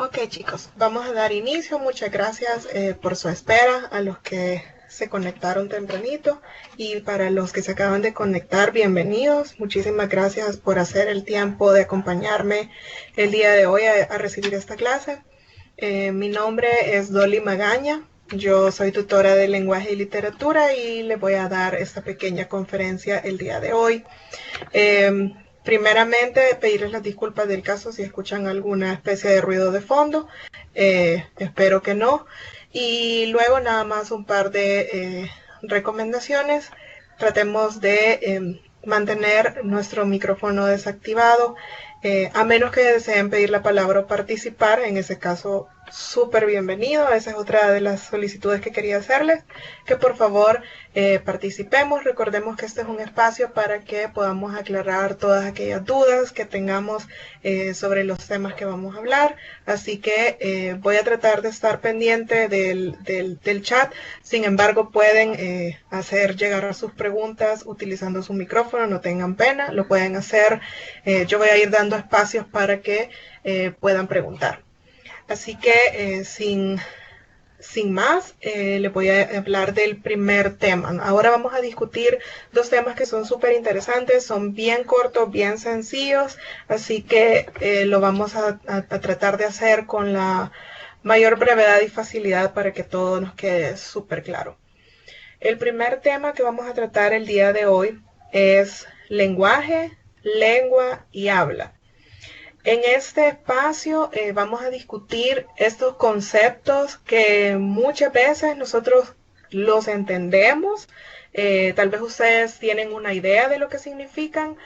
Ok, chicos, vamos a dar inicio. Muchas gracias por su espera a los que se conectaron tempranito y para los que se acaban de conectar, bienvenidos. Muchísimas gracias por hacer el tiempo de acompañarme el día de hoy a recibir esta clase. Mi nombre es Dolly Magaña. Yo soy tutora de lenguaje y literatura y le voy a dar esta pequeña conferencia el día de hoy. Primeramente, pedirles las disculpas del caso si escuchan alguna especie de ruido de fondo. Espero que no. Y luego nada más un par de recomendaciones. Tratemos de mantener nuestro micrófono desactivado, a menos que deseen pedir la palabra o participar. En ese caso, súper bienvenido. Esa es otra de las solicitudes que quería hacerles, que por favor participemos. Recordemos que este es un espacio para que podamos aclarar todas aquellas dudas que tengamos sobre los temas que vamos a hablar. Así que voy a tratar de estar pendiente del chat. Sin embargo, pueden hacer llegar sus preguntas utilizando su micrófono, no tengan pena, lo pueden hacer. Yo voy a ir dando espacios para que puedan preguntar. Así que sin más, les voy a hablar del primer tema. Ahora vamos a discutir dos temas que son súper interesantes, son bien cortos, bien sencillos, así que lo vamos a tratar de hacer con la mayor brevedad y facilidad para que todo nos quede súper claro. El primer tema que vamos a tratar el día de hoy es lenguaje, lengua y habla. En este espacio vamos a discutir estos conceptos que muchas veces nosotros los entendemos. Tal vez ustedes tienen una idea de lo que significan,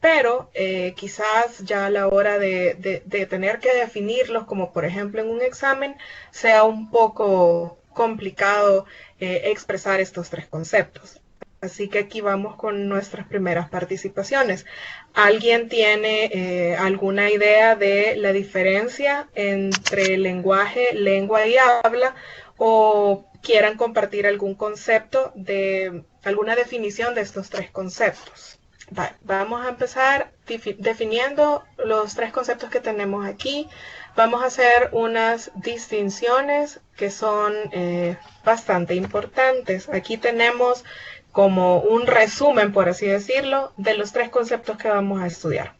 pero quizás ya a la hora de tener que definirlos, como por ejemplo en un examen, sea un poco complicado expresar estos tres conceptos. Así que aquí vamos con nuestras primeras participaciones. ¿Alguien tiene alguna idea de la diferencia entre lenguaje, lengua y habla? ¿O quieran compartir algún concepto de alguna definición de estos tres conceptos? Vamos a empezar definiendo los tres conceptos que tenemos aquí. Vamos a hacer unas distinciones que son bastante importantes. Aquí tenemos como un resumen, por así decirlo, de los tres conceptos que vamos a estudiar.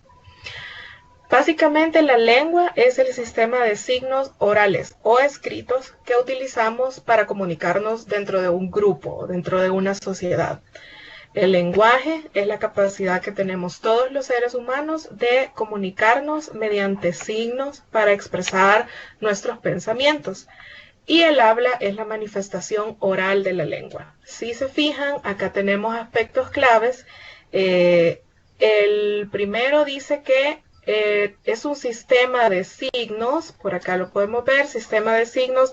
Básicamente, la lengua es el sistema de signos orales o escritos que utilizamos para comunicarnos dentro de un grupo, dentro de una sociedad. El lenguaje es la capacidad que tenemos todos los seres humanos de comunicarnos mediante signos para expresar nuestros pensamientos. Y el habla es la manifestación oral de la lengua. Si se fijan, acá tenemos aspectos claves. El primero dice que es un sistema de signos, por acá lo podemos ver, sistema de signos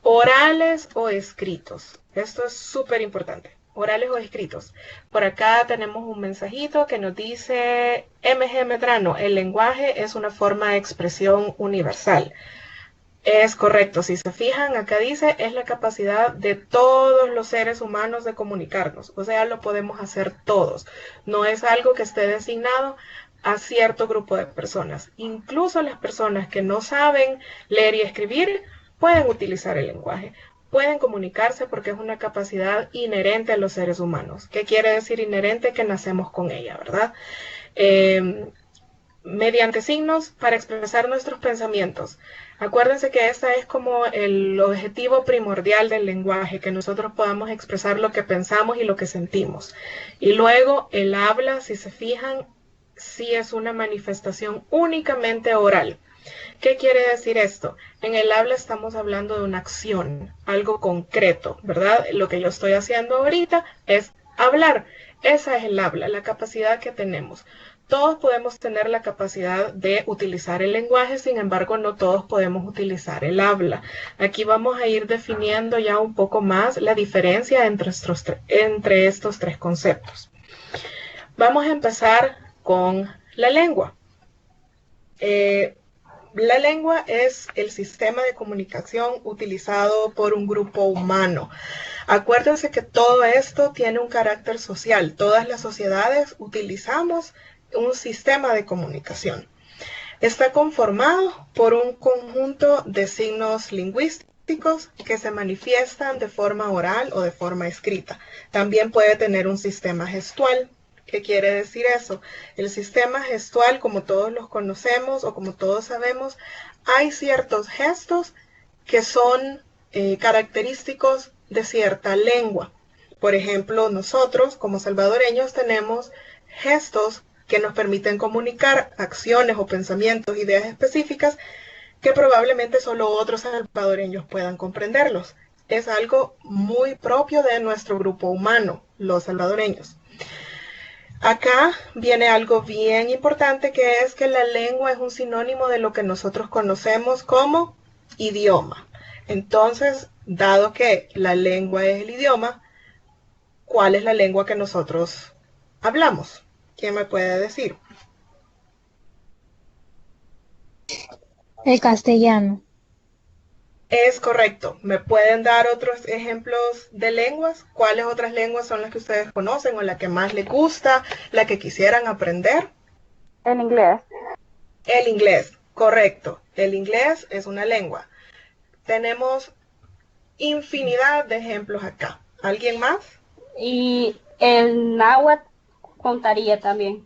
orales o escritos. Esto es súper importante, orales o escritos. Por acá tenemos un mensajito que nos dice MG Medrano, el lenguaje es una forma de expresión universal. Es correcto, si se fijan, acá dice, es la capacidad de todos los seres humanos de comunicarnos, o sea, lo podemos hacer todos, no es algo que esté designado a cierto grupo de personas. Incluso las personas que no saben leer y escribir pueden utilizar el lenguaje, pueden comunicarse porque es una capacidad inherente a los seres humanos. ¿Qué quiere decir inherente? Que nacemos con ella, ¿verdad? Mediante signos para expresar nuestros pensamientos. Acuérdense que ese es como el objetivo primordial del lenguaje, que nosotros podamos expresar lo que pensamos y lo que sentimos. Y luego el habla, si se fijan, sí es una manifestación únicamente oral. ¿Qué quiere decir esto? En el habla estamos hablando de una acción, algo concreto, ¿verdad? Lo que yo estoy haciendo ahorita es hablar. Esa es el habla, la capacidad que tenemos. Todos podemos tener la capacidad de utilizar el lenguaje, sin embargo, no todos podemos utilizar el habla. Aquí vamos a ir definiendo ya un poco más la diferencia entre estos tres conceptos. Vamos a empezar con la lengua. La lengua es el sistema de comunicación utilizado por un grupo humano. Acuérdense que todo esto tiene un carácter social. Todas las sociedades utilizamos un sistema de comunicación. Está conformado por un conjunto de signos lingüísticos que se manifiestan de forma oral o de forma escrita. También puede tener un sistema gestual. ¿Qué quiere decir eso? El sistema gestual, como todos los conocemos o como todos sabemos, hay ciertos gestos que son característicos de cierta lengua. Por ejemplo, nosotros como salvadoreños tenemos gestos que nos permiten comunicar acciones o pensamientos, ideas específicas que probablemente solo otros salvadoreños puedan comprenderlos. Es algo muy propio de nuestro grupo humano, los salvadoreños. Acá viene algo bien importante, que es que la lengua es un sinónimo de lo que nosotros conocemos como idioma. Entonces, dado que la lengua es el idioma, ¿cuál es la lengua que nosotros hablamos? ¿Quién me puede decir? El castellano. Es correcto. ¿Me pueden dar otros ejemplos de lenguas? ¿Cuáles otras lenguas son las que ustedes conocen o la que más les gusta, la que quisieran aprender? En inglés. El inglés, correcto. El inglés es una lengua. Tenemos infinidad de ejemplos acá. ¿Alguien más? Y el náhuatl contaría también.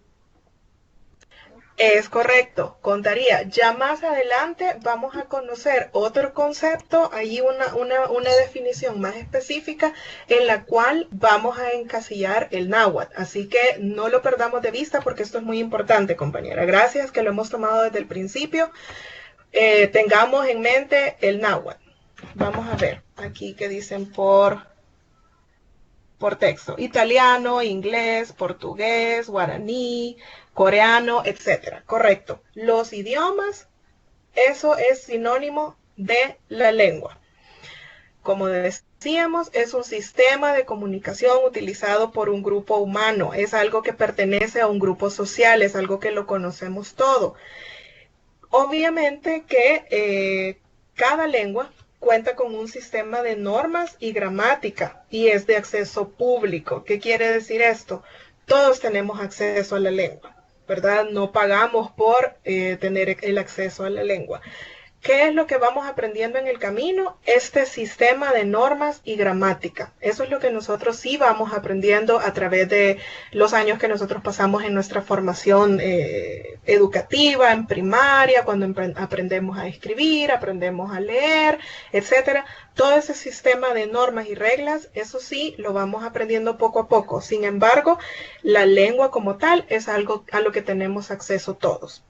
Es correcto, contaría. Ya más adelante vamos a conocer otro concepto, ahí una definición más específica en la cual vamos a encasillar el náhuatl. Así que no lo perdamos de vista porque esto es muy importante, compañera. Gracias que lo hemos tomado desde el principio. Tengamos en mente el náhuatl. Vamos a ver aquí que dicen por texto. Italiano, inglés, portugués, guaraní, coreano, etcétera. Correcto. Los idiomas, eso es sinónimo de la lengua. Como decíamos, es un sistema de comunicación utilizado por un grupo humano. Es algo que pertenece a un grupo social, es algo que lo conocemos todo. Obviamente que cada lengua cuenta con un sistema de normas y gramática y es de acceso público. ¿Qué quiere decir esto? Todos tenemos acceso a la lengua, ¿verdad? No pagamos por tener el acceso a la lengua. ¿Qué es lo que vamos aprendiendo en el camino? Este sistema de normas y gramática. Eso es lo que nosotros sí vamos aprendiendo a través de los años que nosotros pasamos en nuestra formación educativa, en primaria, cuando aprendemos a escribir, aprendemos a leer, etcétera. Todo ese sistema de normas y reglas, eso sí lo vamos aprendiendo poco a poco. Sin embargo, la lengua como tal es algo a lo que tenemos acceso todos.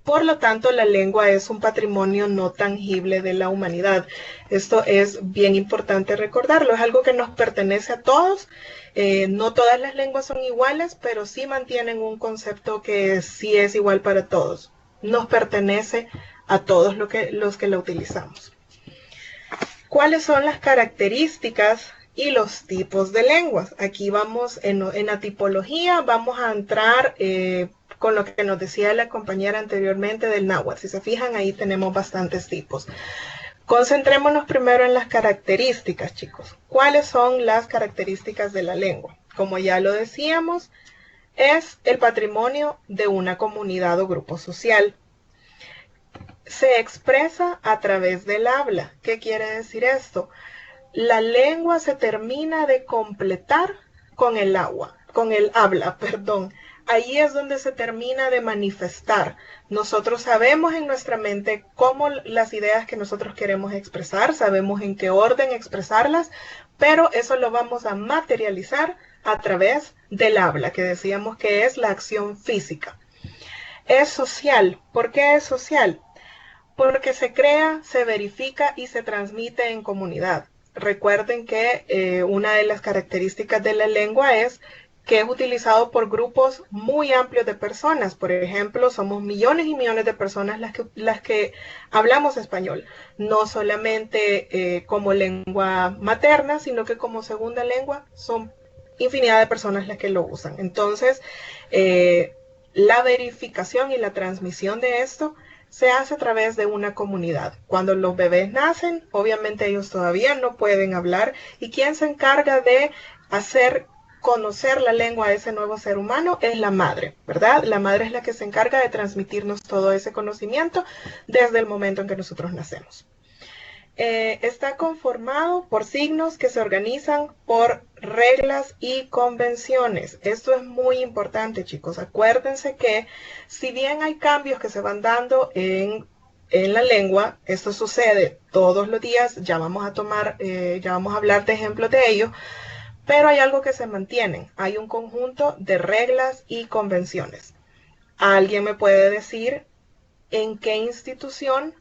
Por lo tanto, la lengua es un patrimonio no tangible de la humanidad. Esto es bien importante recordarlo. Es algo que nos pertenece a todos. No todas las lenguas son iguales, pero sí mantienen un concepto que sí es igual para todos. Nos pertenece a todos los que la utilizamos. ¿Cuáles son las características y los tipos de lenguas? Aquí vamos en la tipología, vamos a entrar con lo que nos decía la compañera anteriormente del náhuatl. Si se fijan, ahí tenemos bastantes tipos. Concentrémonos primero en las características, chicos. ¿Cuáles son las características de la lengua? Como ya lo decíamos, es el patrimonio de una comunidad o grupo social. Se expresa a través del habla. ¿Qué quiere decir esto? La lengua se termina de completar con el habla. Ahí es donde se termina de manifestar. Nosotros sabemos en nuestra mente cómo las ideas que nosotros queremos expresar, sabemos en qué orden expresarlas, pero eso lo vamos a materializar a través del habla, que decíamos que es la acción física. Es social. ¿Por qué es social? Porque se crea, se verifica y se transmite en comunidad. Recuerden que una de las características de la lengua es que es utilizado por grupos muy amplios de personas. Por ejemplo, somos millones y millones de personas las que hablamos español. No solamente como lengua materna, sino que como segunda lengua son infinidad de personas las que lo usan. Entonces, la verificación y la transmisión de esto se hace a través de una comunidad. Cuando los bebés nacen, obviamente ellos todavía no pueden hablar. ¿Y quién se encarga de hacer conocer la lengua a ese nuevo ser humano es la madre, ¿verdad? La madre es la que se encarga de transmitirnos todo ese conocimiento desde el momento en que nosotros nacemos. Está conformado por signos que se organizan por reglas y convenciones. Esto es muy importante, chicos. Acuérdense que si bien hay cambios que se van dando en la lengua, esto sucede todos los días, ya vamos a hablar de ejemplos de ello, pero hay algo que se mantiene. Hay un conjunto de reglas y convenciones. ¿Alguien me puede decir en qué institución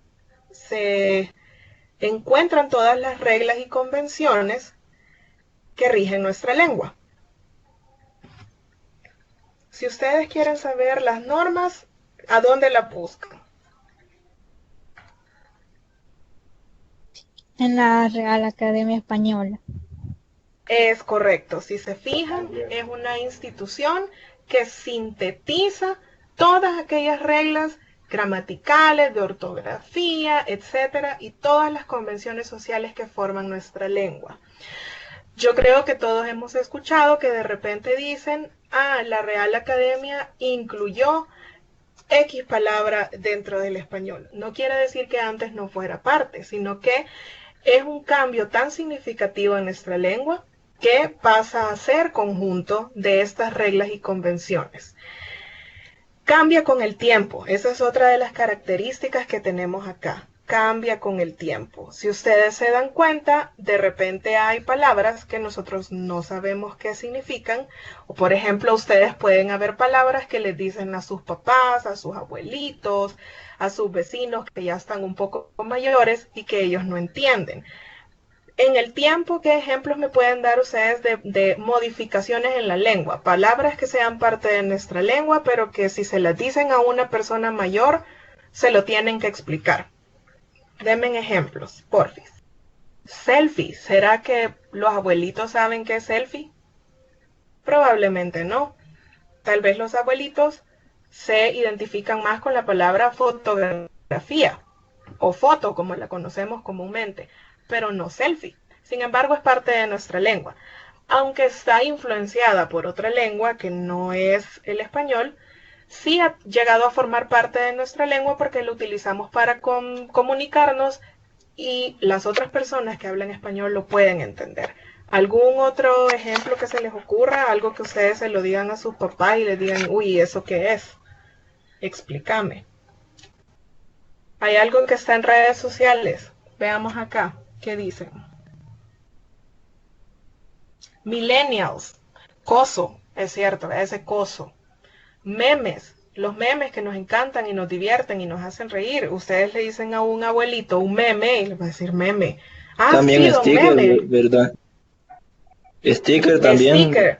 se encuentran todas las reglas y convenciones que rigen nuestra lengua? Si ustedes quieren saber las normas, ¿a dónde las buscan? En la Real Academia Española. Es correcto. Si se fijan, es una institución que sintetiza todas aquellas reglas gramaticales, de ortografía, etcétera, y todas las convenciones sociales que forman nuestra lengua. Yo creo que todos hemos escuchado que de repente dicen, la Real Academia incluyó X palabra dentro del español. No quiere decir que antes no fuera parte, sino que es un cambio tan significativo en nuestra lengua que pasa a ser conjunto de estas reglas y convenciones. Cambia con el tiempo. Esa es otra de las características que tenemos acá. Cambia con el tiempo. Si ustedes se dan cuenta, de repente hay palabras que nosotros no sabemos qué significan. O por ejemplo, ustedes pueden haber palabras que les dicen a sus papás, a sus abuelitos, a sus vecinos que ya están un poco mayores y que ellos no entienden. En el tiempo, ¿qué ejemplos me pueden dar ustedes de modificaciones en la lengua? Palabras que sean parte de nuestra lengua, pero que si se las dicen a una persona mayor, se lo tienen que explicar. Denme ejemplos, porfis. Selfie. ¿Será que los abuelitos saben qué es selfie? Probablemente no. Tal vez los abuelitos se identifican más con la palabra fotografía o foto, como la conocemos comúnmente, pero no selfie. Sin embargo, es parte de nuestra lengua. Aunque está influenciada por otra lengua que no es el español, sí ha llegado a formar parte de nuestra lengua porque lo utilizamos para comunicarnos y las otras personas que hablan español lo pueden entender. ¿Algún otro ejemplo que se les ocurra? Algo que ustedes se lo digan a sus papás y les digan, uy, ¿eso qué es? Explícame. Hay algo que está en redes sociales. Veamos acá. ¿Qué dicen? Millennials. Coso. Es cierto, ese coso. Memes. Los memes que nos encantan y nos divierten y nos hacen reír. Ustedes le dicen a un abuelito un meme y le va a decir meme. También sí, sticker, meme. ¿verdad? Sticker también. Sticker.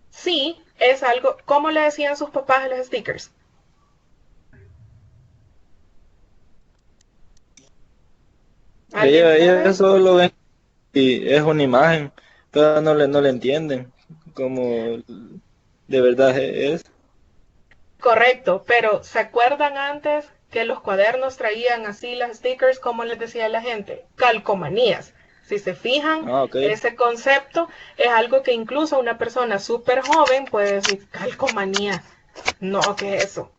Sí, es algo. ¿Cómo le decían sus papás a los stickers? Ellos solo ven y es una imagen, pero no le entienden como de verdad es. Correcto, pero ¿se acuerdan antes que los cuadernos traían así las stickers, como les decía la gente? Calcomanías. Si se fijan, Okay. Ese concepto es algo que incluso una persona súper joven puede decir, calcomanía. No, ¿qué es eso?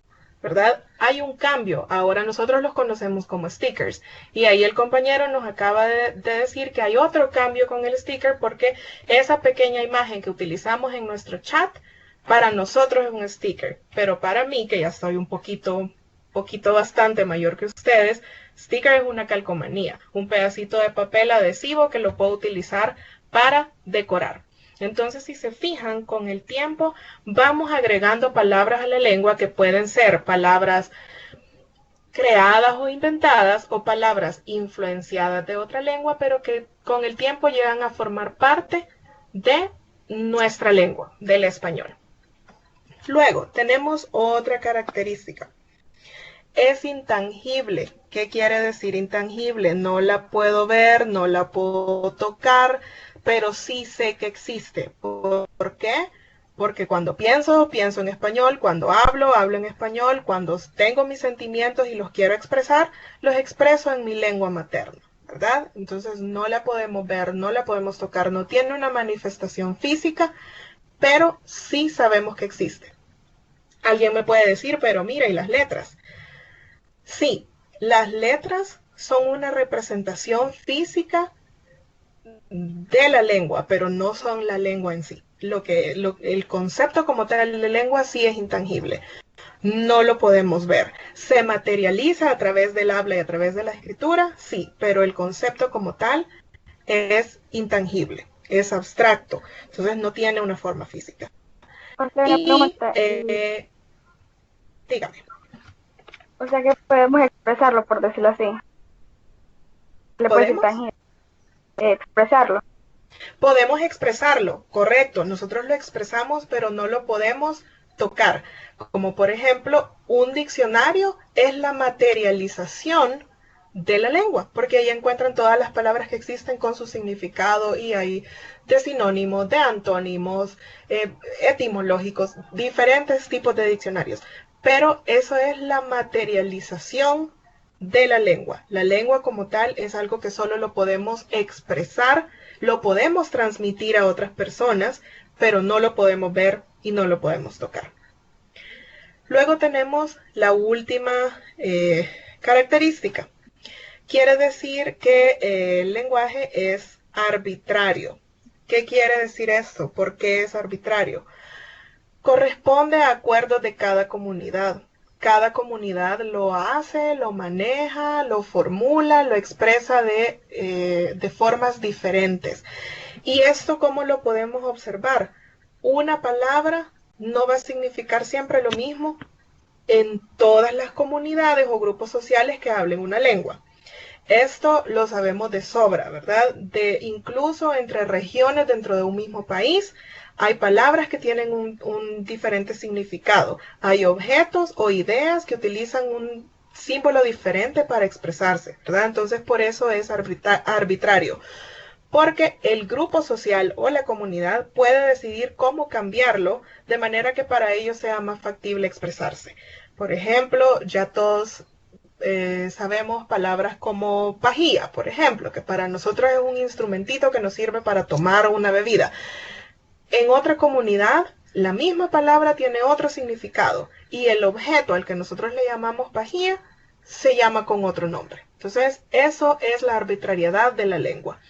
¿Verdad? Hay un cambio. Ahora nosotros los conocemos como stickers. Y ahí el compañero nos acaba de decir que hay otro cambio con el sticker porque esa pequeña imagen que utilizamos en nuestro chat, para nosotros es un sticker. Pero para mí, que ya estoy un poquito bastante mayor que ustedes, sticker es una calcomanía, un pedacito de papel adhesivo que lo puedo utilizar para decorar. Entonces, si se fijan, con el tiempo vamos agregando palabras a la lengua que pueden ser palabras creadas o inventadas o palabras influenciadas de otra lengua, pero que con el tiempo llegan a formar parte de nuestra lengua, del español. Luego, tenemos otra característica. Es intangible. ¿Qué quiere decir intangible? No la puedo ver, no la puedo tocar, pero sí sé que existe. ¿Por qué? Porque cuando pienso en español, cuando hablo en español, cuando tengo mis sentimientos y los quiero expresar, los expreso en mi lengua materna. ¿verdad? Entonces no la podemos ver, no la podemos tocar, no tiene una manifestación física, pero sí sabemos que existe. Alguien me puede decir, pero mira, ¿y las letras? Sí, las letras son una representación física de la lengua, pero no son la lengua en sí. El concepto como tal de lengua sí es intangible. No lo podemos ver. Se materializa a través del habla y a través de la escritura, sí, pero el concepto como tal es intangible, es abstracto, entonces no tiene una forma física. Y dígame. O sea que podemos expresarlo, por decirlo así. Le puedes ¿Podemos? expresarlo. Podemos expresarlo, correcto. Nosotros lo expresamos, pero no lo podemos tocar. Como por ejemplo, un diccionario es la materialización de la lengua, porque ahí encuentran todas las palabras que existen con su significado y hay de sinónimos, de antónimos, etimológicos, diferentes tipos de diccionarios. Pero eso es la materialización de la lengua. La lengua como tal es algo que solo lo podemos expresar, lo podemos transmitir a otras personas, pero no lo podemos ver y no lo podemos tocar. Luego tenemos la última característica. Quiere decir que el lenguaje es arbitrario. ¿Qué quiere decir esto? ¿Por qué es arbitrario? Corresponde a acuerdos de cada comunidad. Cada comunidad lo hace, lo maneja, lo formula, lo expresa de formas diferentes. ¿Y esto cómo lo podemos observar? Una palabra no va a significar siempre lo mismo en todas las comunidades o grupos sociales que hablen una lengua. Esto lo sabemos de sobra, ¿verdad? Incluso entre regiones dentro de un mismo país, hay palabras que tienen un diferente significado. Hay objetos o ideas que utilizan un símbolo diferente para expresarse, ¿verdad? Entonces por eso es arbitrario. Porque el grupo social o la comunidad puede decidir cómo cambiarlo de manera que para ellos sea más factible expresarse. Por ejemplo, ya todos sabemos palabras como pajía, por ejemplo, que para nosotros es un instrumentito que nos sirve para tomar una bebida. En otra comunidad, la misma palabra tiene otro significado y el objeto al que nosotros le llamamos pajía se llama con otro nombre. Entonces, eso es la arbitrariedad de la lengua.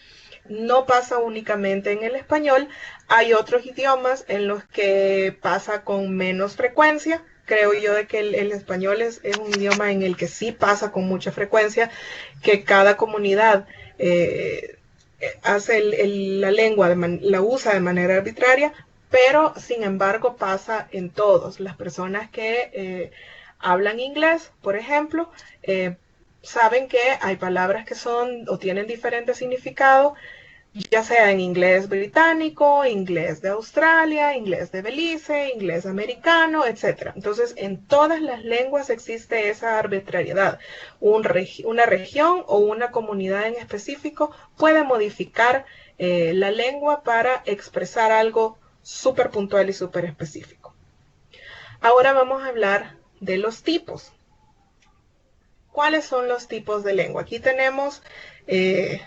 No pasa únicamente en el español, hay otros idiomas en los que pasa con menos frecuencia. Creo yo de que el español es un idioma en el que sí pasa con mucha frecuencia, que cada comunidad hace la lengua, la usa de manera arbitraria, pero sin embargo pasa en todos. Las personas que hablan inglés, por ejemplo, saben que hay palabras que son o tienen diferente significado, ya sea en inglés británico, inglés de Australia, inglés de Belice, inglés americano, etc. Entonces, en todas las lenguas existe esa arbitrariedad. Una región o una comunidad en específico puede modificar la lengua para expresar algo súper puntual y súper específico. Ahora vamos a hablar de los tipos. ¿Cuáles son los tipos de lengua? Aquí tenemos 6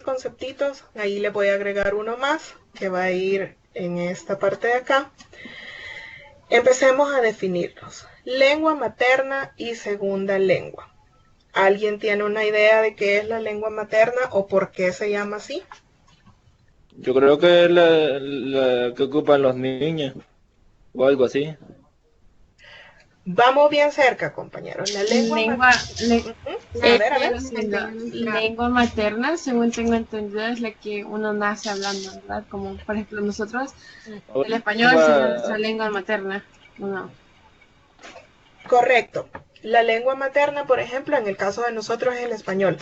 conceptitos, ahí le voy a agregar uno más que va a ir en esta parte de acá. Empecemos a definirlos. Lengua materna y segunda lengua. ¿Alguien tiene una idea de qué es la lengua materna o por qué se llama así? Yo creo que es la que ocupan los niños o algo así. Vamos bien cerca, compañeros. La lengua lengua materna, según tengo entendido, es la que uno nace hablando, ¿verdad? Como por ejemplo nosotros, el español es nuestra lengua materna, ¿no? Correcto. La lengua materna, por ejemplo, en el caso de nosotros es el español.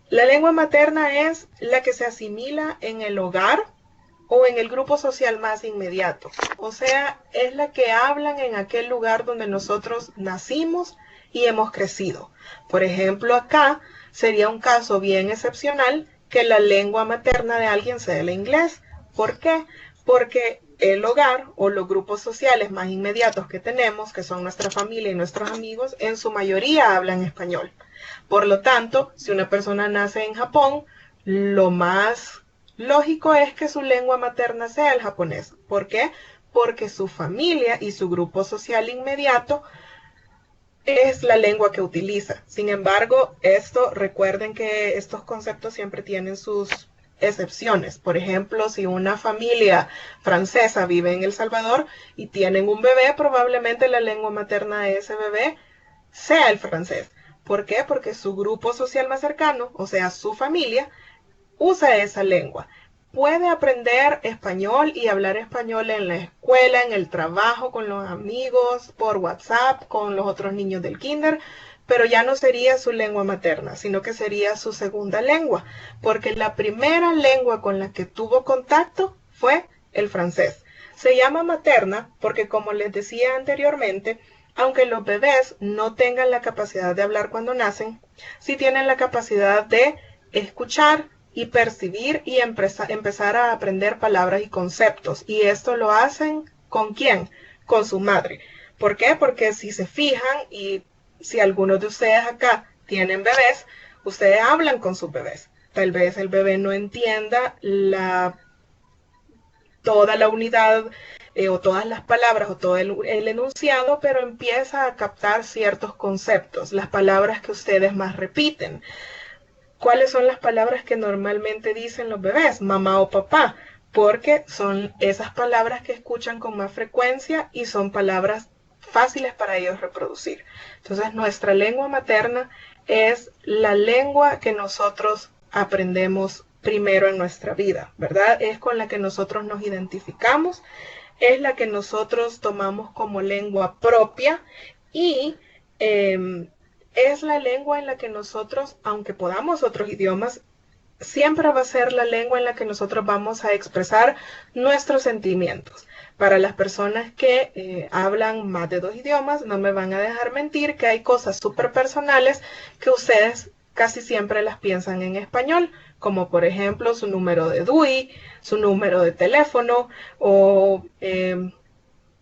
La lengua materna es la que se asimila en el hogar o en el grupo social más inmediato. O sea, es la que hablan en aquel lugar donde nosotros nacimos y hemos crecido. Por ejemplo, acá sería un caso bien excepcional que la lengua materna de alguien sea el inglés. ¿Por qué? Porque el hogar o los grupos sociales más inmediatos que tenemos, que son nuestra familia y nuestros amigos, en su mayoría hablan español. Por lo tanto, si una persona nace en Japón, lo más lógico es que su lengua materna sea el japonés. ¿Por qué? Porque su familia y su grupo social inmediato es la lengua que utiliza. Sin embargo, recuerden que estos conceptos siempre tienen sus excepciones. Por ejemplo, si una familia francesa vive en El Salvador y tienen un bebé, probablemente la lengua materna de ese bebé sea el francés. ¿Por qué? Porque su grupo social más cercano, o sea, su familia, usa esa lengua. Puede aprender español y hablar español en la escuela, en el trabajo, con los amigos, por WhatsApp, con los otros niños del kinder, pero ya no sería su lengua materna, sino que sería su segunda lengua, porque la primera lengua con la que tuvo contacto fue el francés. Se llama materna porque, como les decía anteriormente, aunque los bebés no tengan la capacidad de hablar cuando nacen, sí tienen la capacidad de escuchar y percibir y empezar a aprender palabras y conceptos. Y esto lo hacen ¿con quién? Con su madre. ¿Por qué? Porque si se fijan y si algunos de ustedes acá tienen bebés, ustedes hablan con sus bebés. Tal vez el bebé no entienda toda la unidad o todas las palabras o todo el enunciado, pero empieza a captar ciertos conceptos, las palabras que ustedes más repiten. ¿Cuáles son las palabras que normalmente dicen los bebés? Mamá o papá, porque son esas palabras que escuchan con más frecuencia y son palabras fáciles para ellos reproducir. Entonces, nuestra lengua materna es la lengua que nosotros aprendemos primero en nuestra vida, ¿verdad? Es con la que nosotros nos identificamos, es la que nosotros tomamos como lengua propia y es la lengua en la que nosotros, aunque podamos otros idiomas, siempre va a ser la lengua en la que nosotros vamos a expresar nuestros sentimientos. Para las personas que hablan más de 2 idiomas, no me van a dejar mentir que hay cosas súper personales que ustedes casi siempre las piensan en español, como por ejemplo su número de DUI, su número de teléfono o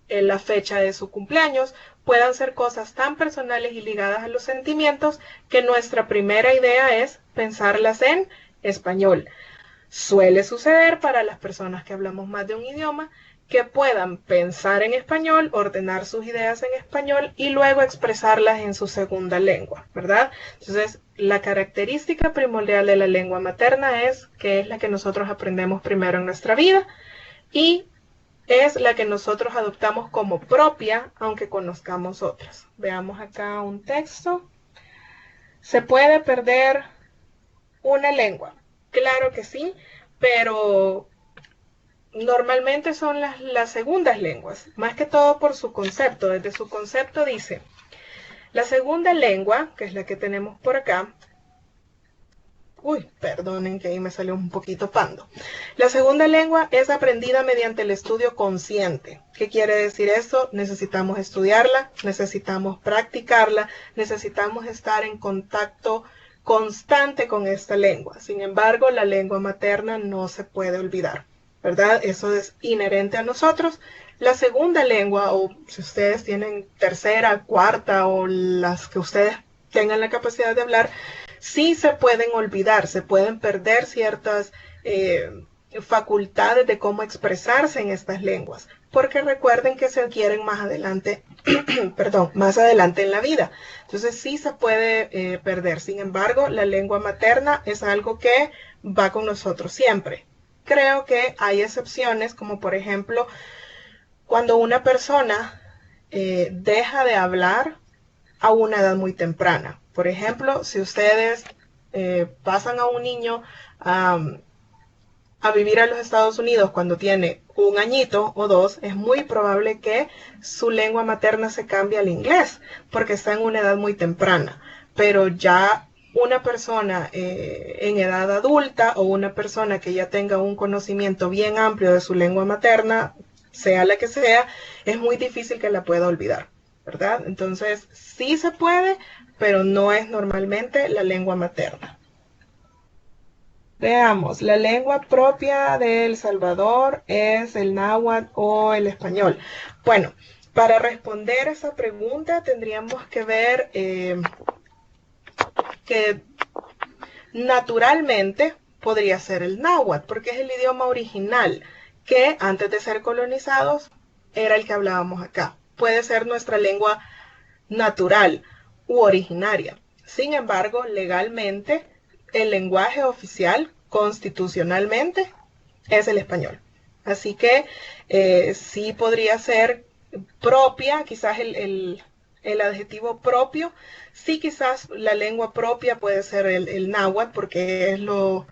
la fecha de su cumpleaños. Puedan ser cosas tan personales y ligadas a los sentimientos que nuestra primera idea es pensarlas en español. Suele suceder para las personas que hablamos más de un idioma que puedan pensar en español, ordenar sus ideas en español y luego expresarlas en su segunda lengua, ¿verdad? Entonces, la característica primordial de la lengua materna es que es la que nosotros aprendemos primero en nuestra vida y es la que nosotros adoptamos como propia, aunque conozcamos otras. Veamos acá un texto. ¿Se puede perder una lengua? Claro que sí, pero normalmente son las segundas lenguas, más que todo por su concepto. Desde su concepto dice, la segunda lengua, que es la que tenemos por acá, perdonen que ahí me salió un poquito pando. La segunda lengua es aprendida mediante el estudio consciente. ¿Qué quiere decir eso? Necesitamos estudiarla, necesitamos practicarla, necesitamos estar en contacto constante con esta lengua. Sin embargo, la lengua materna no se puede olvidar, ¿verdad? Eso es inherente a nosotros. La segunda lengua, o si ustedes tienen tercera, cuarta o las que ustedes tengan la capacidad de hablar, sí se pueden olvidar, se pueden perder ciertas facultades de cómo expresarse en estas lenguas, porque recuerden que se adquieren más adelante, más adelante en la vida. Entonces sí se puede perder. Sin embargo, la lengua materna es algo que va con nosotros siempre. Creo que hay excepciones, como por ejemplo, cuando una persona deja de hablar a una edad muy temprana. Por ejemplo, si ustedes pasan a un niño a vivir a los Estados Unidos cuando tiene 1 añito o 2, es muy probable que su lengua materna se cambie al inglés, porque está en una edad muy temprana. Pero ya una persona en edad adulta o una persona que ya tenga un conocimiento bien amplio de su lengua materna, sea la que sea, es muy difícil que la pueda olvidar, ¿verdad? Entonces, sí se puede, pero no es normalmente la lengua materna. Veamos, la lengua propia de El Salvador es el náhuatl o el español. Bueno, para responder esa pregunta tendríamos que ver que naturalmente podría ser el náhuatl, porque es el idioma original que antes de ser colonizados era el que hablábamos acá. Puede ser nuestra lengua natural u originaria. Sin embargo, legalmente, el lenguaje oficial, constitucionalmente, es el español. Así que sí podría ser propia, quizás el adjetivo propio, sí quizás la lengua propia puede ser el náhuatl, porque es lo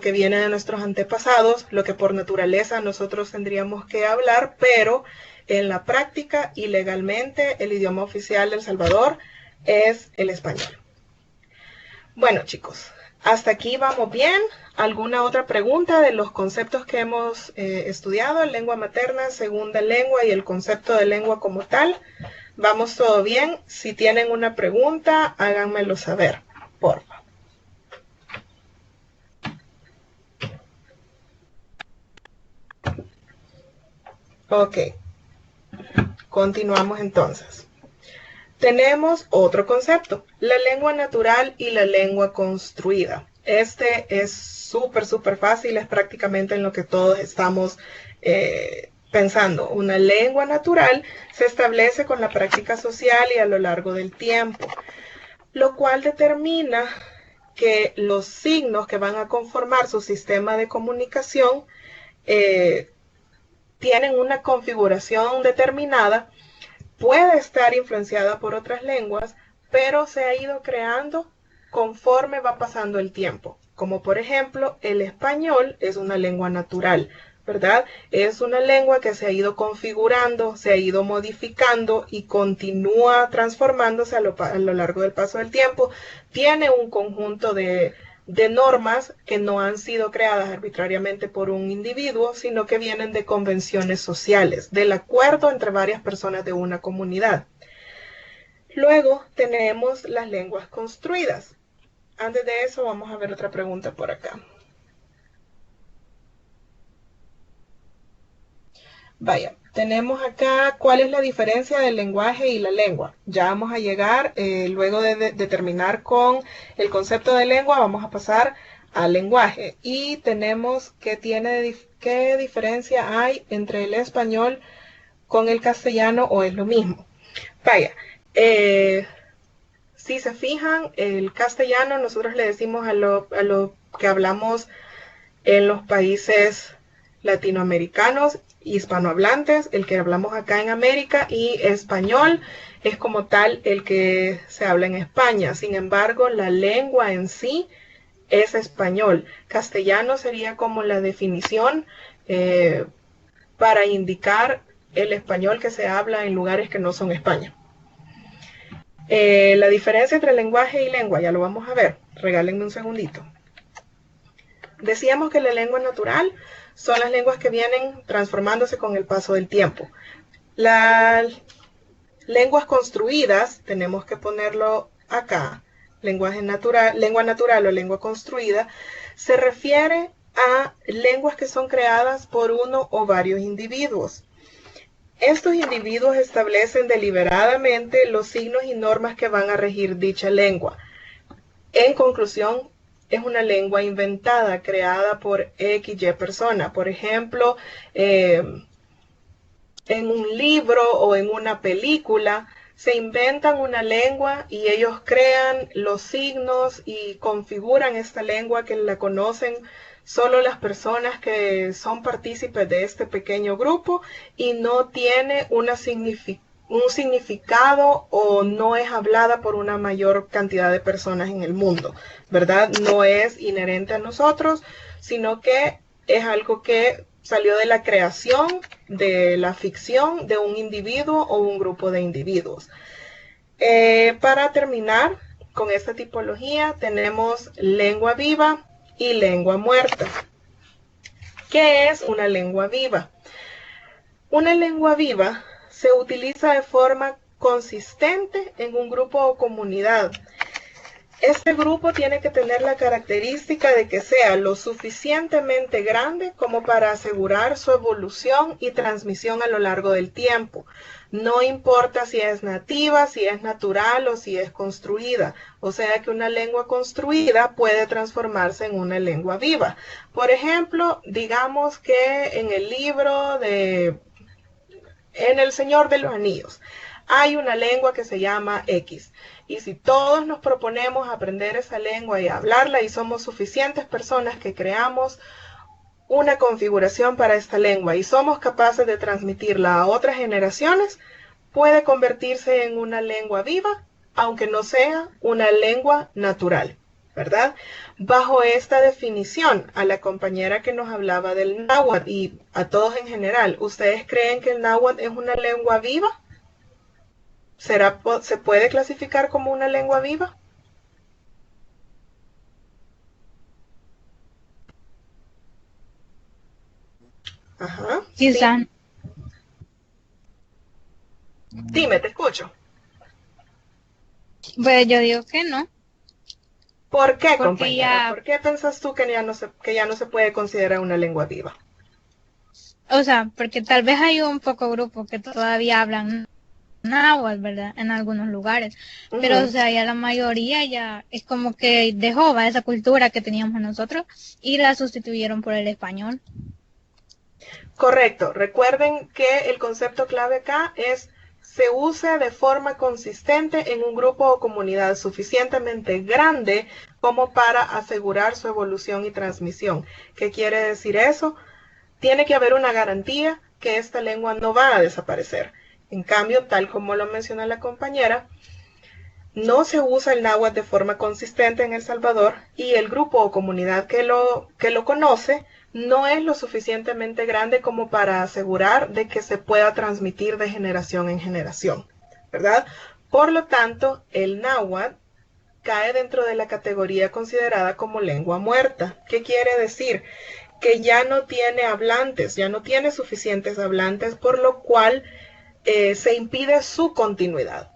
que viene de nuestros antepasados, lo que por naturaleza nosotros tendríamos que hablar, pero en la práctica y legalmente el idioma oficial de El Salvador es el español. Bueno, chicos, hasta aquí vamos bien. ¿Alguna otra pregunta de los conceptos que hemos estudiado? Lengua materna, segunda lengua y el concepto de lengua como tal. ¿Vamos todo bien? Si tienen una pregunta, háganmelo saber, por favor. Ok, continuamos entonces. Tenemos otro concepto, la lengua natural y la lengua construida. Este es súper fácil, es prácticamente en lo que todos estamos pensando. Una lengua natural se establece con la práctica social y a lo largo del tiempo, lo cual determina que los signos que van a conformar su sistema de comunicación tienen una configuración determinada, puede estar influenciada por otras lenguas, pero se ha ido creando conforme va pasando el tiempo. Como por ejemplo, el español es una lengua natural, ¿verdad? Es una lengua que se ha ido configurando, se ha ido modificando y continúa transformándose a lo largo del paso del tiempo. Tiene un conjunto de normas que no han sido creadas arbitrariamente por un individuo, sino que vienen de convenciones sociales, del acuerdo entre varias personas de una comunidad. Luego tenemos las lenguas construidas. Antes de eso vamos a ver otra pregunta por acá. Vaya, tenemos acá cuál es la diferencia del lenguaje y la lengua. Ya vamos a llegar, luego de terminar con el concepto de lengua, vamos a pasar al lenguaje. Y tenemos qué diferencia hay entre el español con el castellano o es lo mismo. Vaya, si se fijan, el castellano nosotros le decimos a lo que hablamos en los países latinoamericanos, hispanohablantes, el que hablamos acá en América, y español es como tal el que se habla en España. Sin embargo, la lengua en sí es español. Castellano sería como la definición para indicar el español que se habla en lugares que no son España. La diferencia entre lenguaje y lengua, ya lo vamos a ver. Regálenme un segundito. Decíamos que la lengua natural son las lenguas que vienen transformándose con el paso del tiempo. Las lenguas construidas, tenemos que ponerlo acá, lengua natural o lengua construida, se refiere a lenguas que son creadas por uno o varios individuos. Estos individuos establecen deliberadamente los signos y normas que van a regir dicha lengua. En conclusión, es una lengua inventada, creada por XY persona. Por ejemplo, en un libro o en una película, se inventan una lengua y ellos crean los signos y configuran esta lengua que la conocen solo las personas que son partícipes de este pequeño grupo y no tiene un significado o no es hablada por una mayor cantidad de personas en el mundo, ¿verdad? No es inherente a nosotros, sino que es algo que salió de la creación, de la ficción de un individuo o un grupo de individuos. Para terminar con esta tipología tenemos lengua viva y lengua muerta. ¿Qué es una lengua viva? Una lengua viva se utiliza de forma consistente en un grupo o comunidad. Este grupo tiene que tener la característica de que sea lo suficientemente grande como para asegurar su evolución y transmisión a lo largo del tiempo. No importa si es nativa, si es natural o si es construida. O sea que una lengua construida puede transformarse en una lengua viva. Por ejemplo, digamos que en el libro en El Señor de los Anillos, hay una lengua que se llama X. Y si todos nos proponemos aprender esa lengua y hablarla y somos suficientes personas que creamos una configuración para esta lengua y somos capaces de transmitirla a otras generaciones, puede convertirse en una lengua viva, aunque no sea una lengua natural, ¿verdad? Bajo esta definición, a la compañera que nos hablaba del náhuatl y a todos en general, ¿ustedes creen que el náhuatl es una lengua viva? ¿Se puede clasificar como una lengua viva? Ajá. Quizá. Sí. Dime, te escucho. Pues yo digo que no. ¿Por qué, Porque compañera? ya, ¿Por qué piensas tú que ya no se puede considerar una lengua viva? o sea, porque tal vez hay un poco grupo que todavía hablan náhuatl, ¿verdad? En algunos lugares. Pero, o sea, ya la mayoría ya es como que dejó esa cultura que teníamos nosotros y la sustituyeron por el español. Correcto. Recuerden que el concepto clave acá es se use de forma consistente en un grupo o comunidad suficientemente grande como para asegurar su evolución y transmisión. ¿Qué quiere decir eso? Tiene que haber una garantía que esta lengua no va a desaparecer. En cambio, tal como lo menciona la compañera, no se usa el náhuatl de forma consistente en El Salvador y el grupo o comunidad que lo conoce no es lo suficientemente grande como para asegurar de que se pueda transmitir de generación en generación, ¿verdad? Por lo tanto, el náhuatl cae dentro de la categoría considerada como lengua muerta. ¿Qué quiere decir? Que ya no tiene hablantes, ya no tiene suficientes hablantes, por lo cual se impide su continuidad.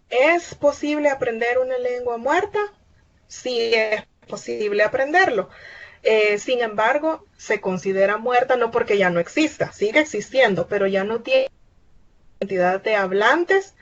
¿Es posible aprender una lengua muerta? Sí, es posible aprenderlo. Sin embargo, se considera muerta no porque ya no exista, sigue existiendo, pero ya no tiene cantidad de hablantes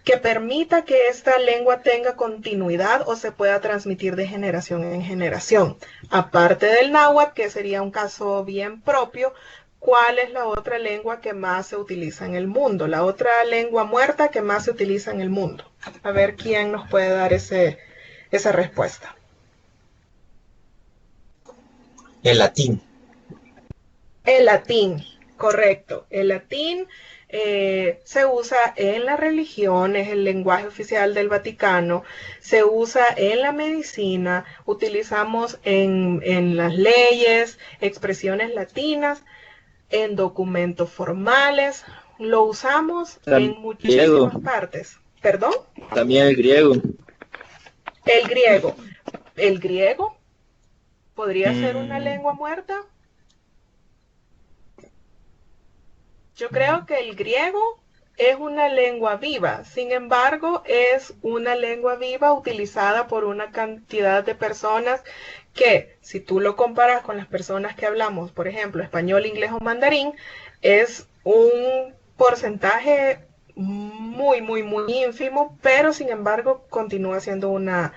que permita que esta lengua tenga continuidad o se pueda transmitir de generación en generación. Aparte del náhuatl, que sería un caso bien propio, ¿cuál es la otra lengua que más se utiliza en el mundo? La otra lengua muerta que más se utiliza en el mundo. A ver quién nos puede dar esa respuesta. El latín. El latín, correcto. El latín se usa en la religión, es el lenguaje oficial del Vaticano, se usa en la medicina, utilizamos en las leyes expresiones latinas, en documentos formales, lo usamos en muchísimas partes. ¿Perdón? También el griego. El griego. ¿El griego podría ser una lengua muerta? Yo creo que el griego es una lengua viva, sin embargo, es una lengua viva utilizada por una cantidad de personas que, si tú lo comparas con las personas que hablamos, por ejemplo, español, inglés o mandarín, es un porcentaje muy, muy, muy ínfimo, pero sin embargo continúa siendo una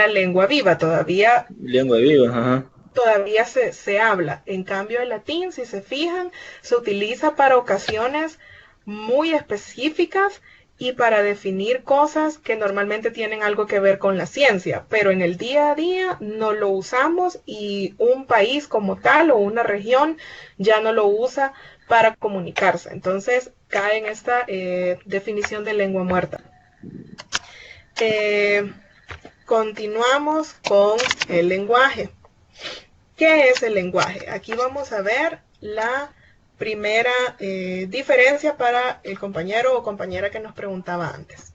lengua viva todavía. Lengua viva, ajá. Todavía se habla. En cambio, el latín, si se fijan, se utiliza para ocasiones muy específicas y para definir cosas que normalmente tienen algo que ver con la ciencia, pero en el día a día no lo usamos y un país como tal o una región ya no lo usa para comunicarse. Entonces, cae en esta definición de lengua muerta. Continuamos con el lenguaje. ¿Qué es el lenguaje? Aquí vamos a ver la primera diferencia para el compañero o compañera que nos preguntaba antes.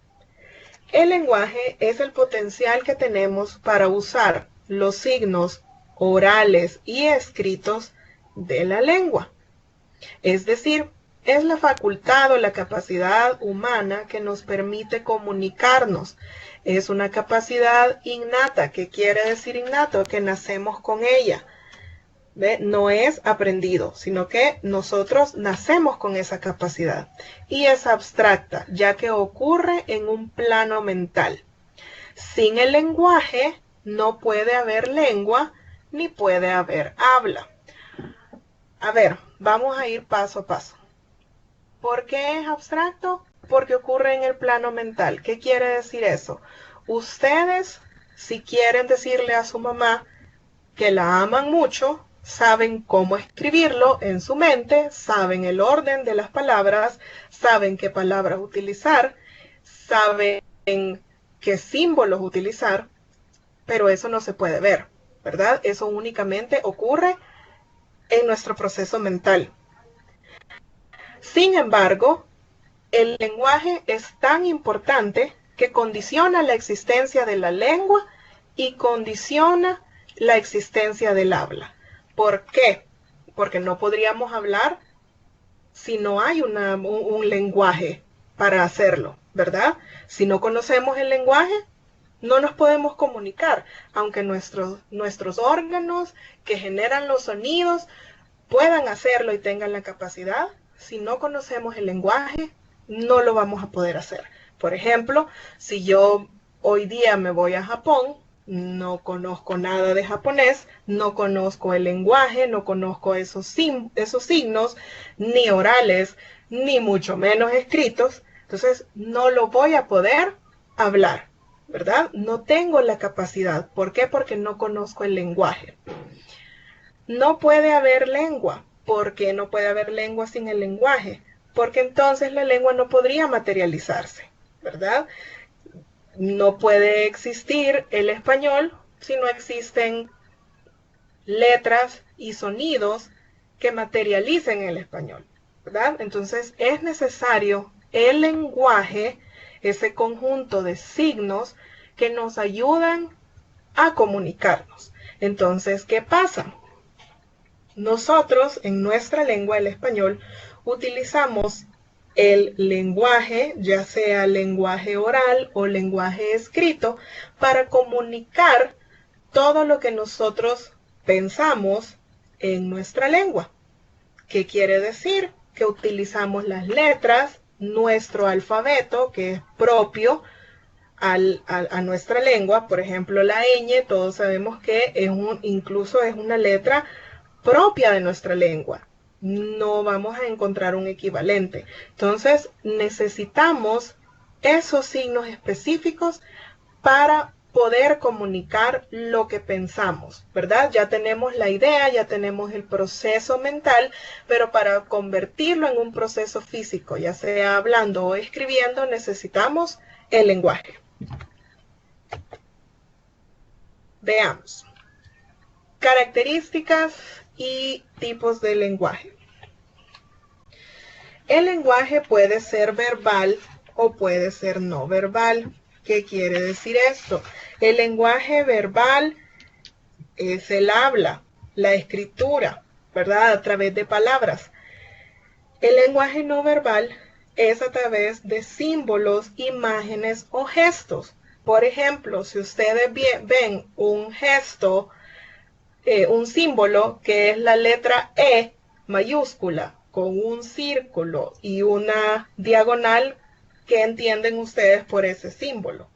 El lenguaje es el potencial que tenemos para usar los signos orales y escritos de la lengua. Es decir, es la facultad o la capacidad humana que nos permite comunicarnos. Es una capacidad innata. ¿Qué quiere decir innato? Que nacemos con ella. ¿Ve? No es aprendido, sino que nosotros nacemos con esa capacidad. Y es abstracta, ya que ocurre en un plano mental. Sin el lenguaje no puede haber lengua ni puede haber habla. A ver, vamos a ir paso a paso. ¿Por qué es abstracto? Porque ocurre en el plano mental. ¿Qué quiere decir eso? Ustedes, si quieren decirle a su mamá que la aman mucho, saben cómo escribirlo en su mente, saben el orden de las palabras, saben qué palabras utilizar, saben qué símbolos utilizar, pero eso no se puede ver, ¿verdad? Eso únicamente ocurre en nuestro proceso mental. Sin embargo, el lenguaje es tan importante que condiciona la existencia de la lengua y condiciona la existencia del habla. ¿Por qué? Porque no podríamos hablar si no hay un lenguaje para hacerlo, ¿verdad? Si no conocemos el lenguaje, no nos podemos comunicar, aunque nuestros órganos que generan los sonidos puedan hacerlo y tengan la capacidad. Si no conocemos el lenguaje, no lo vamos a poder hacer. Por ejemplo, si yo hoy día me voy a Japón, no conozco nada de japonés, no conozco el lenguaje, no conozco esos signos, ni orales, ni mucho menos escritos, entonces no lo voy a poder hablar, ¿verdad? No tengo la capacidad. ¿Por qué? Porque no conozco el lenguaje. No puede haber lengua. ¿Por qué no puede haber lengua sin el lenguaje? Porque entonces la lengua no podría materializarse, ¿verdad? No puede existir el español si no existen letras y sonidos que materialicen el español, ¿verdad? Entonces es necesario el lenguaje, ese conjunto de signos que nos ayudan a comunicarnos. Entonces, ¿qué pasa? Nosotros en nuestra lengua, el español, utilizamos el lenguaje, ya sea lenguaje oral o lenguaje escrito, para comunicar todo lo que nosotros pensamos en nuestra lengua. ¿Qué quiere decir? Que utilizamos las letras, nuestro alfabeto, que es propio a nuestra lengua. Por ejemplo, la ñ, todos sabemos que incluso es una letra propia de nuestra lengua. No vamos a encontrar un equivalente. Entonces, necesitamos esos signos específicos para poder comunicar lo que pensamos, ¿verdad? Ya tenemos la idea, ya tenemos el proceso mental, pero para convertirlo en un proceso físico, ya sea hablando o escribiendo, necesitamos el lenguaje. Veamos. Características y tipos de lenguaje. El lenguaje puede ser verbal o puede ser no verbal. ¿Qué quiere decir esto? El lenguaje verbal es el habla, la escritura, ¿verdad? A través de palabras. El lenguaje no verbal es a través de símbolos, imágenes o gestos. Por ejemplo, si ustedes ven un gesto, un símbolo que es la letra E mayúscula con un círculo y una diagonal, ¿qué entienden ustedes por ese símbolo?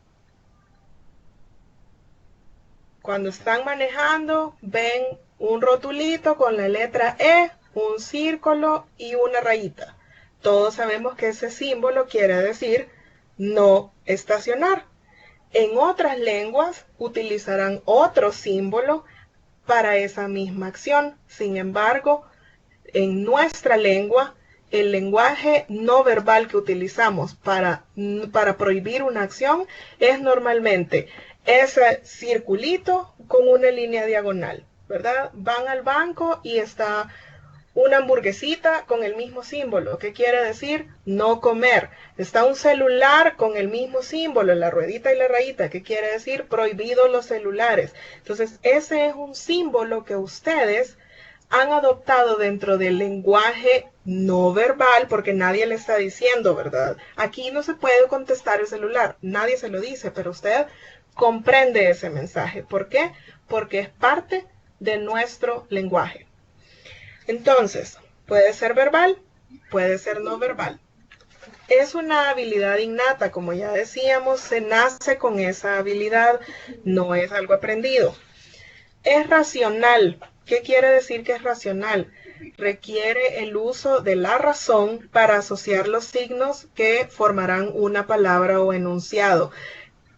Cuando están manejando, ven un rotulito con la letra E, un círculo y una rayita. Todos sabemos que ese símbolo quiere decir no estacionar. En otras lenguas utilizarán otro símbolo para esa misma acción. Sin embargo, en nuestra lengua, el lenguaje no verbal que utilizamos para prohibir una acción es normalmente ese circulito con una línea diagonal, ¿verdad? Van al banco y está una hamburguesita con el mismo símbolo. ¿Qué quiere decir? No comer. Está un celular con el mismo símbolo, la ruedita y la rayita. ¿Qué quiere decir? Prohibido los celulares. Entonces, ese es un símbolo que ustedes han adoptado dentro del lenguaje no verbal, porque nadie le está diciendo, ¿verdad? Aquí no se puede contestar el celular, nadie se lo dice, pero usted comprende ese mensaje. ¿Por qué? Porque es parte de nuestro lenguaje. Entonces, puede ser verbal, puede ser no verbal. Es una habilidad innata, como ya decíamos, se nace con esa habilidad, no es algo aprendido. Es racional. ¿Qué quiere decir que es racional? Requiere el uso de la razón para asociar los signos que formarán una palabra o enunciado.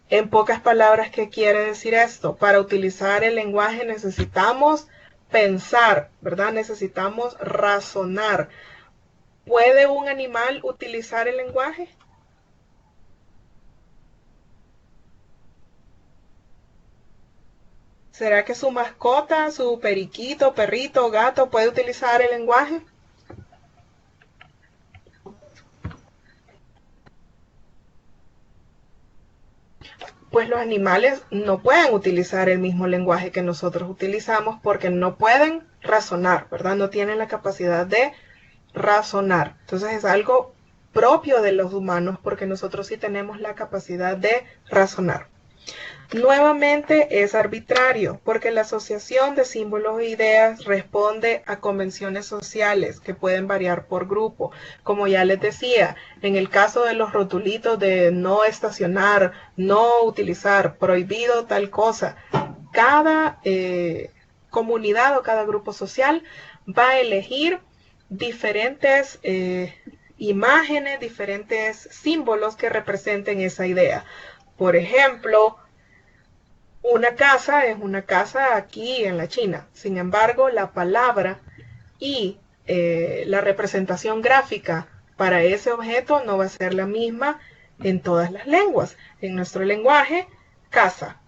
En pocas palabras, ¿qué quiere decir esto? Para utilizar el lenguaje necesitamos pensar, ¿verdad? Necesitamos razonar. ¿Puede un animal utilizar el lenguaje? ¿Será que su mascota, su periquito, perrito, gato puede utilizar el lenguaje? Pues los animales no pueden utilizar el mismo lenguaje que nosotros utilizamos porque no pueden razonar, ¿verdad? No tienen la capacidad de razonar. Entonces es algo propio de los humanos porque nosotros sí tenemos la capacidad de razonar. Nuevamente es arbitrario porque la asociación de símbolos e ideas responde a convenciones sociales que pueden variar por grupo. Como ya les decía, en el caso de los rotulitos de no estacionar, no utilizar, prohibido tal cosa, cada comunidad o cada grupo social va a elegir diferentes imágenes, diferentes símbolos que representen esa idea. Por ejemplo, una casa es una casa aquí en la China. Sin embargo, la palabra y la representación gráfica para ese objeto no va a ser la misma en todas las lenguas. En nuestro lenguaje, casa.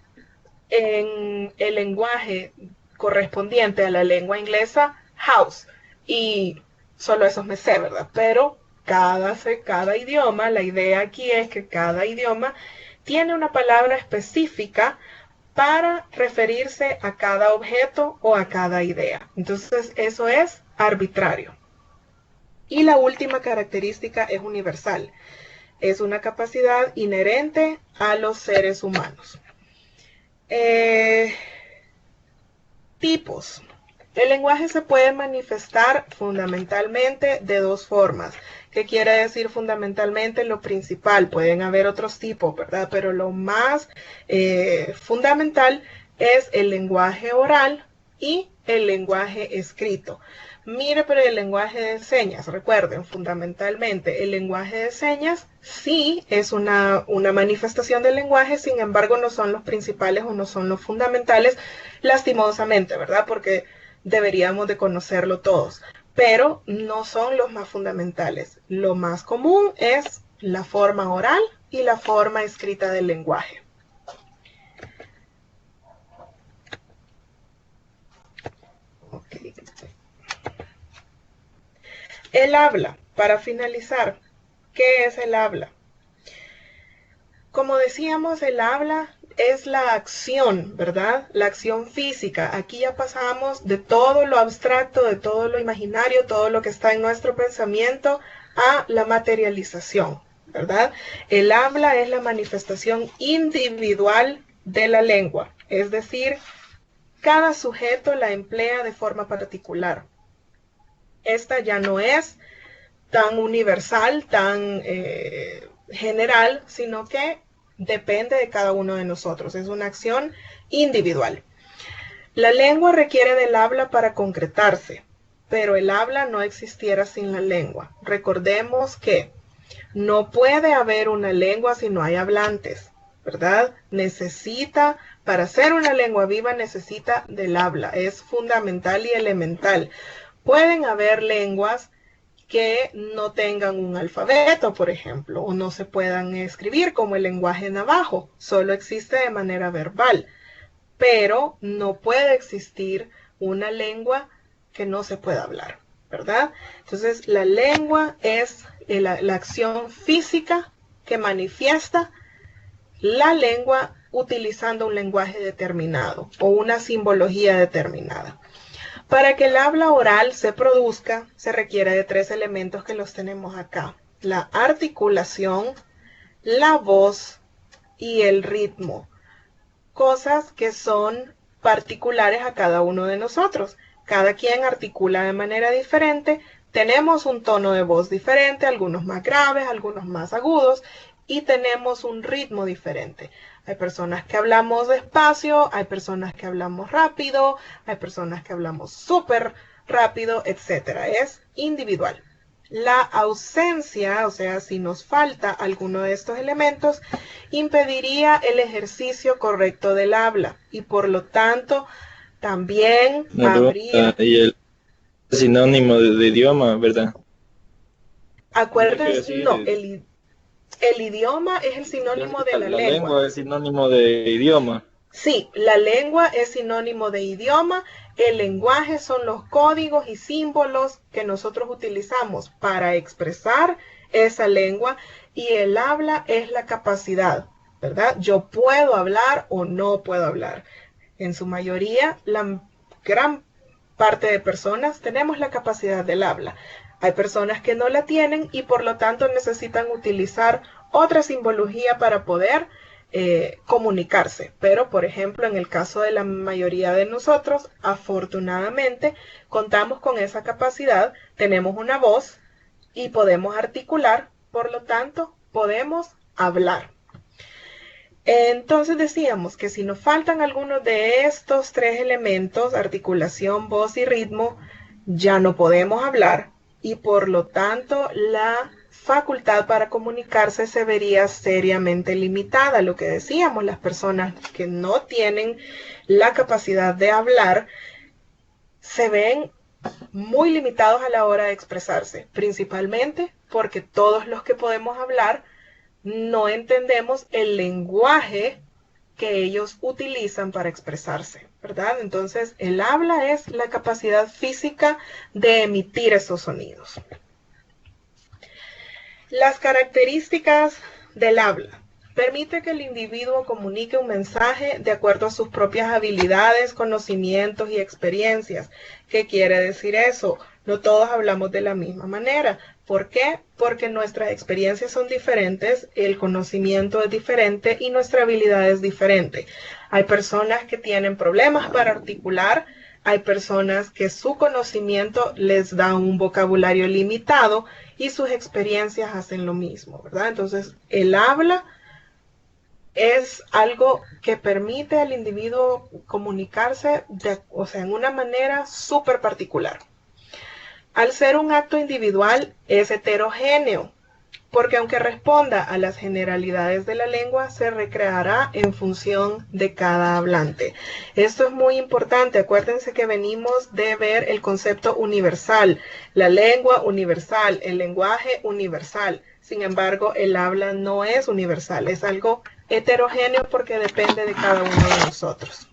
En el lenguaje correspondiente a la lengua inglesa, house. Y solo esos me sé, ¿verdad? Pero cada idioma, la idea aquí es que cada idioma tiene una palabra específica para referirse a cada objeto o a cada idea. Entonces, eso es arbitrario. Y la última característica es universal. Es una capacidad inherente a los seres humanos. Tipos. El lenguaje se puede manifestar fundamentalmente de dos formas. ¿Qué quiere decir fundamentalmente? Lo principal, pueden haber otros tipos, ¿verdad? Pero lo más fundamental es el lenguaje oral y el lenguaje escrito. Mire, pero el lenguaje de señas, recuerden, fundamentalmente el lenguaje de señas sí es una manifestación del lenguaje, sin embargo no son los principales o no son los fundamentales, lastimosamente, ¿verdad? Porque deberíamos de conocerlo todos, pero no son los más fundamentales. Lo más común es la forma oral y la forma escrita del lenguaje. Okay. El habla, para finalizar, ¿qué es el habla? Como decíamos, el habla es la acción, ¿verdad? La acción física. Aquí ya pasamos de todo lo abstracto, de todo lo imaginario, todo lo que está en nuestro pensamiento, a la materialización, ¿verdad? El habla es la manifestación individual de la lengua, es decir, cada sujeto la emplea de forma particular. Esta ya no es tan universal, tan general, sino que depende de cada uno de nosotros. Es una acción individual. La lengua requiere del habla para concretarse, pero el habla no existiera sin la lengua. Recordemos que no puede haber una lengua si no hay hablantes, ¿verdad? Para ser una lengua viva necesita del habla. Es fundamental y elemental. Pueden haber lenguas que no tengan un alfabeto, por ejemplo, o no se puedan escribir como el lenguaje navajo, solo existe de manera verbal, pero no puede existir una lengua que no se pueda hablar, ¿verdad? Entonces, la lengua es la acción física que manifiesta la lengua utilizando un lenguaje determinado o una simbología determinada. Para que el habla oral se produzca, se requiere de 3 elementos que los tenemos acá: la articulación, la voz y el ritmo. Cosas que son particulares a cada uno de nosotros. Cada quien articula de manera diferente, tenemos un tono de voz diferente, algunos más graves, algunos más agudos, y tenemos un ritmo diferente. Hay personas que hablamos despacio, hay personas que hablamos rápido, hay personas que hablamos súper rápido, etc. Es individual. La ausencia, o sea, si nos falta alguno de estos elementos, impediría el ejercicio correcto del habla y por lo tanto también habría... Y el sinónimo de idioma, ¿verdad? Acuérdense, no, el idioma es el sinónimo de la lengua. La lengua es sinónimo de idioma. Sí, la lengua es sinónimo de idioma. El lenguaje son los códigos y símbolos que nosotros utilizamos para expresar esa lengua, y el habla es la capacidad, ¿verdad? Yo puedo hablar o no puedo hablar. En su mayoría, la gran parte de personas tenemos la capacidad del habla. Hay personas que no la tienen y por lo tanto necesitan utilizar otra simbología para poder comunicarse. Pero, por ejemplo, en el caso de la mayoría de nosotros, afortunadamente, contamos con esa capacidad, tenemos una voz y podemos articular, por lo tanto, podemos hablar. Entonces decíamos que si nos faltan algunos de estos 3 elementos, articulación, voz y ritmo, ya no podemos hablar y por lo tanto la facultad para comunicarse se vería seriamente limitada. Lo que decíamos, las personas que no tienen la capacidad de hablar se ven muy limitados a la hora de expresarse, principalmente porque todos los que podemos hablar no entendemos el lenguaje que ellos utilizan para expresarse, ¿verdad? Entonces, el habla es la capacidad física de emitir esos sonidos. Las características del habla. Permite que el individuo comunique un mensaje de acuerdo a sus propias habilidades, conocimientos y experiencias. ¿Qué quiere decir eso? No todos hablamos de la misma manera. ¿Por qué? Porque nuestras experiencias son diferentes, el conocimiento es diferente y nuestra habilidad es diferente. Hay personas que tienen problemas para articular, hay personas que su conocimiento les da un vocabulario limitado y sus experiencias hacen lo mismo, ¿verdad? Entonces, el habla es algo que permite al individuo comunicarse en una manera súper particular. Al ser un acto individual, es heterogéneo, porque aunque responda a las generalidades de la lengua, se recreará en función de cada hablante. Esto es muy importante. Acuérdense que venimos de ver el concepto universal, la lengua universal, el lenguaje universal. Sin embargo, el habla no es universal, es algo heterogéneo porque depende de cada uno de nosotros.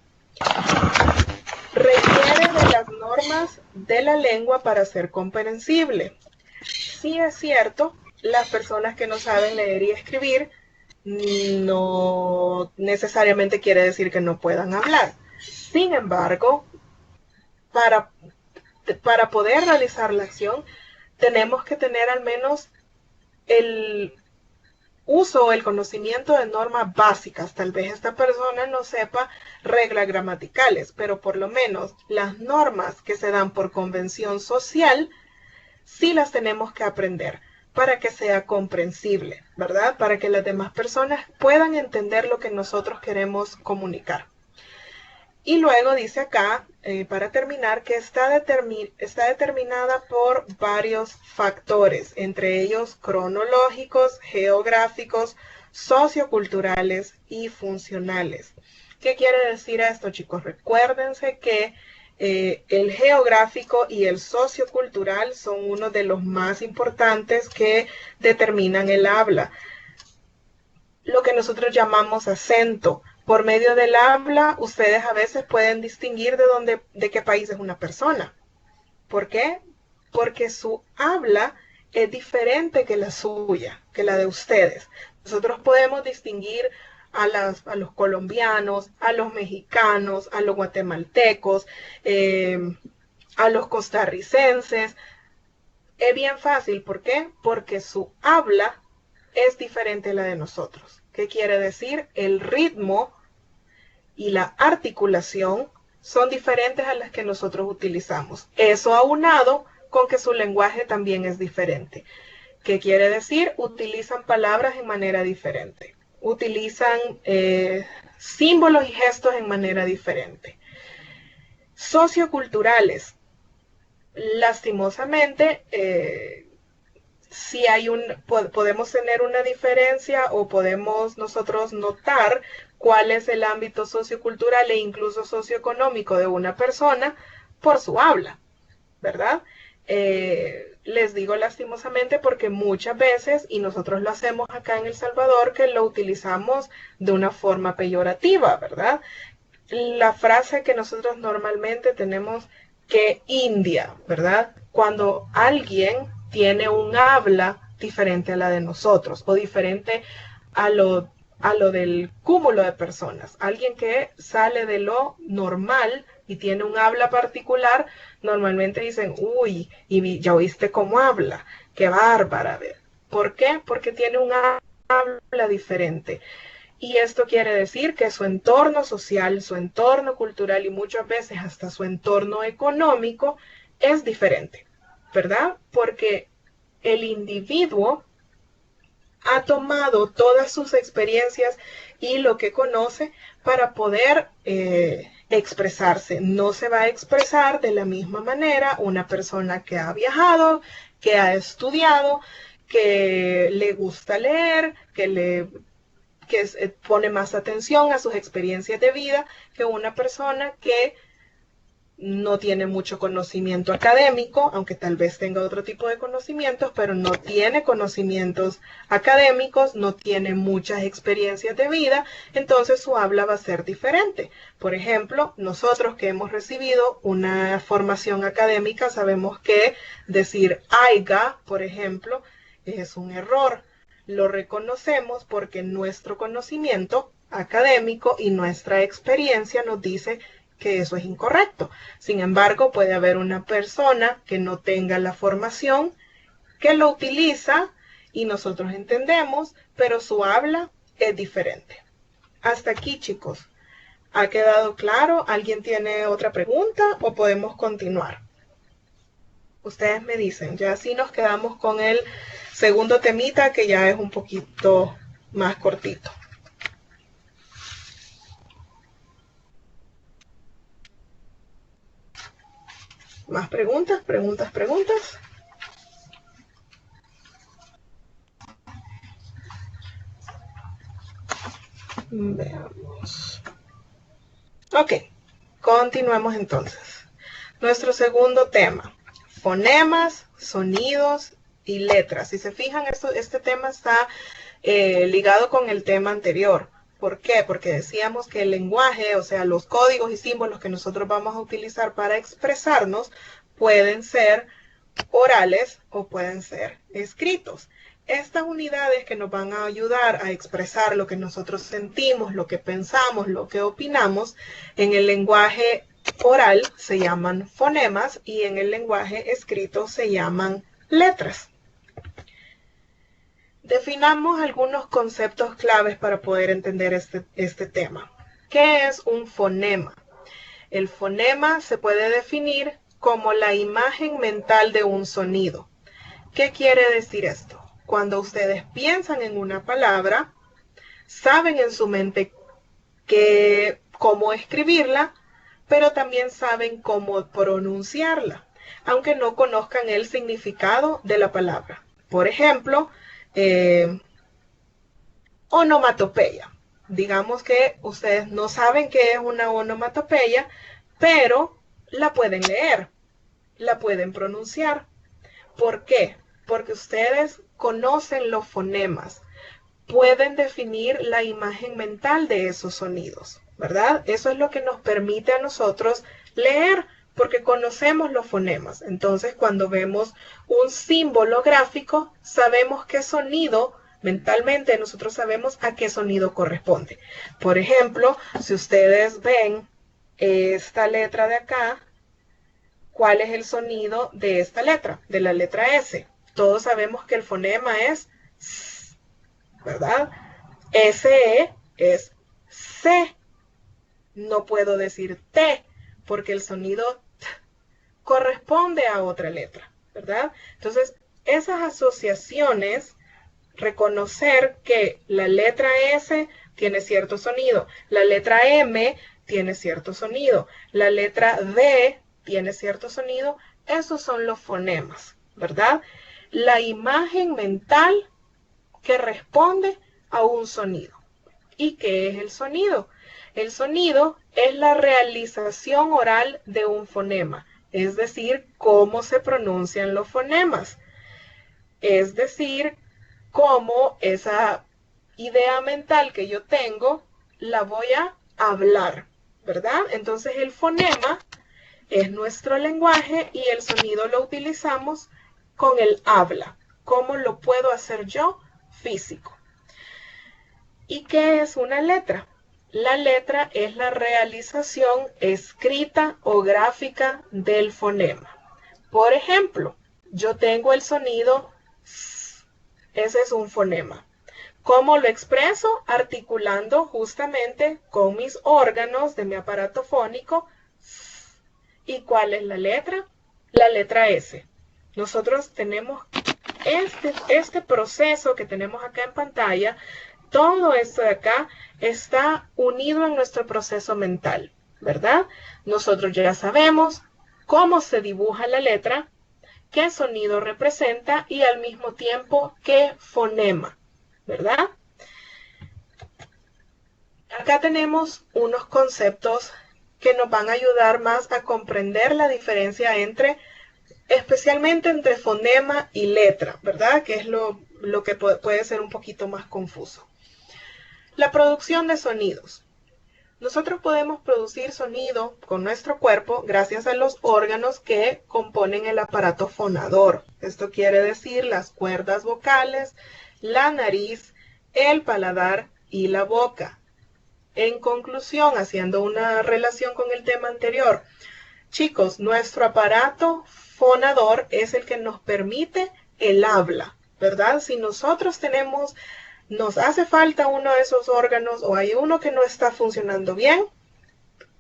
Requiere de las normas de la lengua para ser comprensible. Sí es cierto, las personas que no saben leer y escribir no necesariamente quiere decir que no puedan hablar. Sin embargo, para poder realizar la acción, tenemos que tener al menos el uso o el conocimiento de normas básicas. Tal vez esta persona no sepa reglas gramaticales, pero por lo menos las normas que se dan por convención social, sí las tenemos que aprender para que sea comprensible, ¿verdad? Para que las demás personas puedan entender lo que nosotros queremos comunicar. Y luego dice acá, para terminar, que está determinada por varios factores, entre ellos cronológicos, geográficos, socioculturales y funcionales. ¿Qué quiere decir esto, chicos? Recuérdense que el geográfico y el sociocultural son uno de los más importantes que determinan el habla. Lo que nosotros llamamos acento. Por medio del habla, ustedes a veces pueden distinguir de qué país es una persona. ¿Por qué? Porque su habla es diferente que la suya, que la de ustedes. Nosotros podemos distinguir a los colombianos, a los mexicanos, a los guatemaltecos, a los costarricenses. Es bien fácil, ¿por qué? Porque su habla es diferente a la de nosotros. ¿Qué quiere decir? El ritmo y la articulación son diferentes a las que nosotros utilizamos. Eso aunado con que su lenguaje también es diferente. ¿Qué quiere decir? Utilizan palabras en manera diferente. Utilizan símbolos y gestos en manera diferente. Socioculturales. Lastimosamente, si hay podemos tener una diferencia o podemos nosotros notar cuál es el ámbito sociocultural e incluso socioeconómico de una persona por su habla, ¿verdad? Les digo lastimosamente porque muchas veces, y nosotros lo hacemos acá en El Salvador, que lo utilizamos de una forma peyorativa, ¿verdad? La frase que nosotros normalmente tenemos que India, ¿verdad? Cuando alguien tiene un habla diferente a la de nosotros o diferente a lo del cúmulo de personas. Alguien que sale de lo normal y tiene un habla particular, normalmente dicen, uy, y ya oíste cómo habla, qué bárbara. ¿Por qué? Porque tiene un habla diferente. Y esto quiere decir que su entorno social, su entorno cultural y muchas veces hasta su entorno económico es diferente, ¿verdad? Porque el individuo ha tomado todas sus experiencias y lo que conoce para poder expresarse. No se va a expresar de la misma manera una persona que ha viajado, que ha estudiado, que le gusta leer, que pone más atención a sus experiencias de vida que una persona que no tiene mucho conocimiento académico, aunque tal vez tenga otro tipo de conocimientos, pero no tiene conocimientos académicos, no tiene muchas experiencias de vida, entonces su habla va a ser diferente. Por ejemplo, nosotros que hemos recibido una formación académica, sabemos que decir aiga, por ejemplo, es un error. Lo reconocemos porque nuestro conocimiento académico y nuestra experiencia nos dice que eso es incorrecto. Sin embargo, puede haber una persona que no tenga la formación, que lo utiliza y nosotros entendemos, pero su habla es diferente. Hasta aquí, chicos. ¿Ha quedado claro? ¿Alguien tiene otra pregunta o podemos continuar? Ustedes me dicen, ya así nos quedamos con el segundo temita que ya es un poquito más cortito. ¿Más preguntas? ¿Preguntas? Veamos. Ok, continuemos entonces. Nuestro segundo tema, fonemas, sonidos y letras. Si se fijan, este tema está ligado con el tema anterior. ¿Por qué? Porque decíamos que el lenguaje, o sea, los códigos y símbolos que nosotros vamos a utilizar para expresarnos pueden ser orales o pueden ser escritos. Estas unidades que nos van a ayudar a expresar lo que nosotros sentimos, lo que pensamos, lo que opinamos, en el lenguaje oral se llaman fonemas y en el lenguaje escrito se llaman letras. Definamos algunos conceptos claves para poder entender este tema. ¿Qué es un fonema? El fonema se puede definir como la imagen mental de un sonido. ¿Qué quiere decir esto? Cuando ustedes piensan en una palabra, saben en su mente cómo escribirla, pero también saben cómo pronunciarla, aunque no conozcan el significado de la palabra. Por ejemplo, onomatopeya. Digamos que ustedes no saben qué es una onomatopeya, pero la pueden leer, la pueden pronunciar. ¿Por qué? Porque ustedes conocen los fonemas, pueden definir la imagen mental de esos sonidos, ¿verdad? Eso es lo que nos permite a nosotros leer, porque conocemos los fonemas. Entonces, cuando vemos un símbolo gráfico, sabemos qué sonido, mentalmente nosotros sabemos a qué sonido corresponde. Por ejemplo, si ustedes ven esta letra de acá, ¿Cuál es el sonido de esta letra? De la letra S. Todos sabemos que el fonema es S, ¿verdad? SE es C. No puedo decir T, porque el sonido T corresponde a otra letra, ¿verdad? Entonces, esas asociaciones, reconocer que la letra S tiene cierto sonido, la letra M tiene cierto sonido, la letra D tiene cierto sonido, esos son los fonemas, ¿verdad? La imagen mental que responde a un sonido. ¿Y qué es el sonido? El sonido es la realización oral de un fonema, es decir, cómo se pronuncian los fonemas. Es decir, cómo esa idea mental que yo tengo la voy a hablar, ¿verdad? Entonces el fonema es nuestro lenguaje y el sonido lo utilizamos con el habla. ¿Cómo lo puedo hacer yo? Físico. ¿Y qué es una letra? La letra es la realización escrita o gráfica del fonema. Por ejemplo, yo tengo el sonido S. Ese es un fonema. ¿Cómo lo expreso? Articulando justamente con mis órganos de mi aparato fónico. ¿Y cuál es la letra? La letra S. Nosotros tenemos este proceso que tenemos acá en pantalla. Todo esto de acá está unido en nuestro proceso mental, ¿verdad? Nosotros ya sabemos cómo se dibuja la letra, qué sonido representa y al mismo tiempo qué fonema, ¿verdad? Acá tenemos unos conceptos que nos van a ayudar más a comprender la diferencia especialmente entre fonema y letra, ¿verdad? Que es lo que puede ser un poquito más confuso. La producción de sonidos. Nosotros podemos producir sonido con nuestro cuerpo gracias a los órganos que componen el aparato fonador. Esto quiere decir las cuerdas vocales, la nariz, el paladar y la boca. En conclusión, haciendo una relación con el tema anterior, chicos, nuestro aparato fonador es el que nos permite el habla, ¿verdad? Si nosotros nos hace falta uno de esos órganos o hay uno que no está funcionando bien,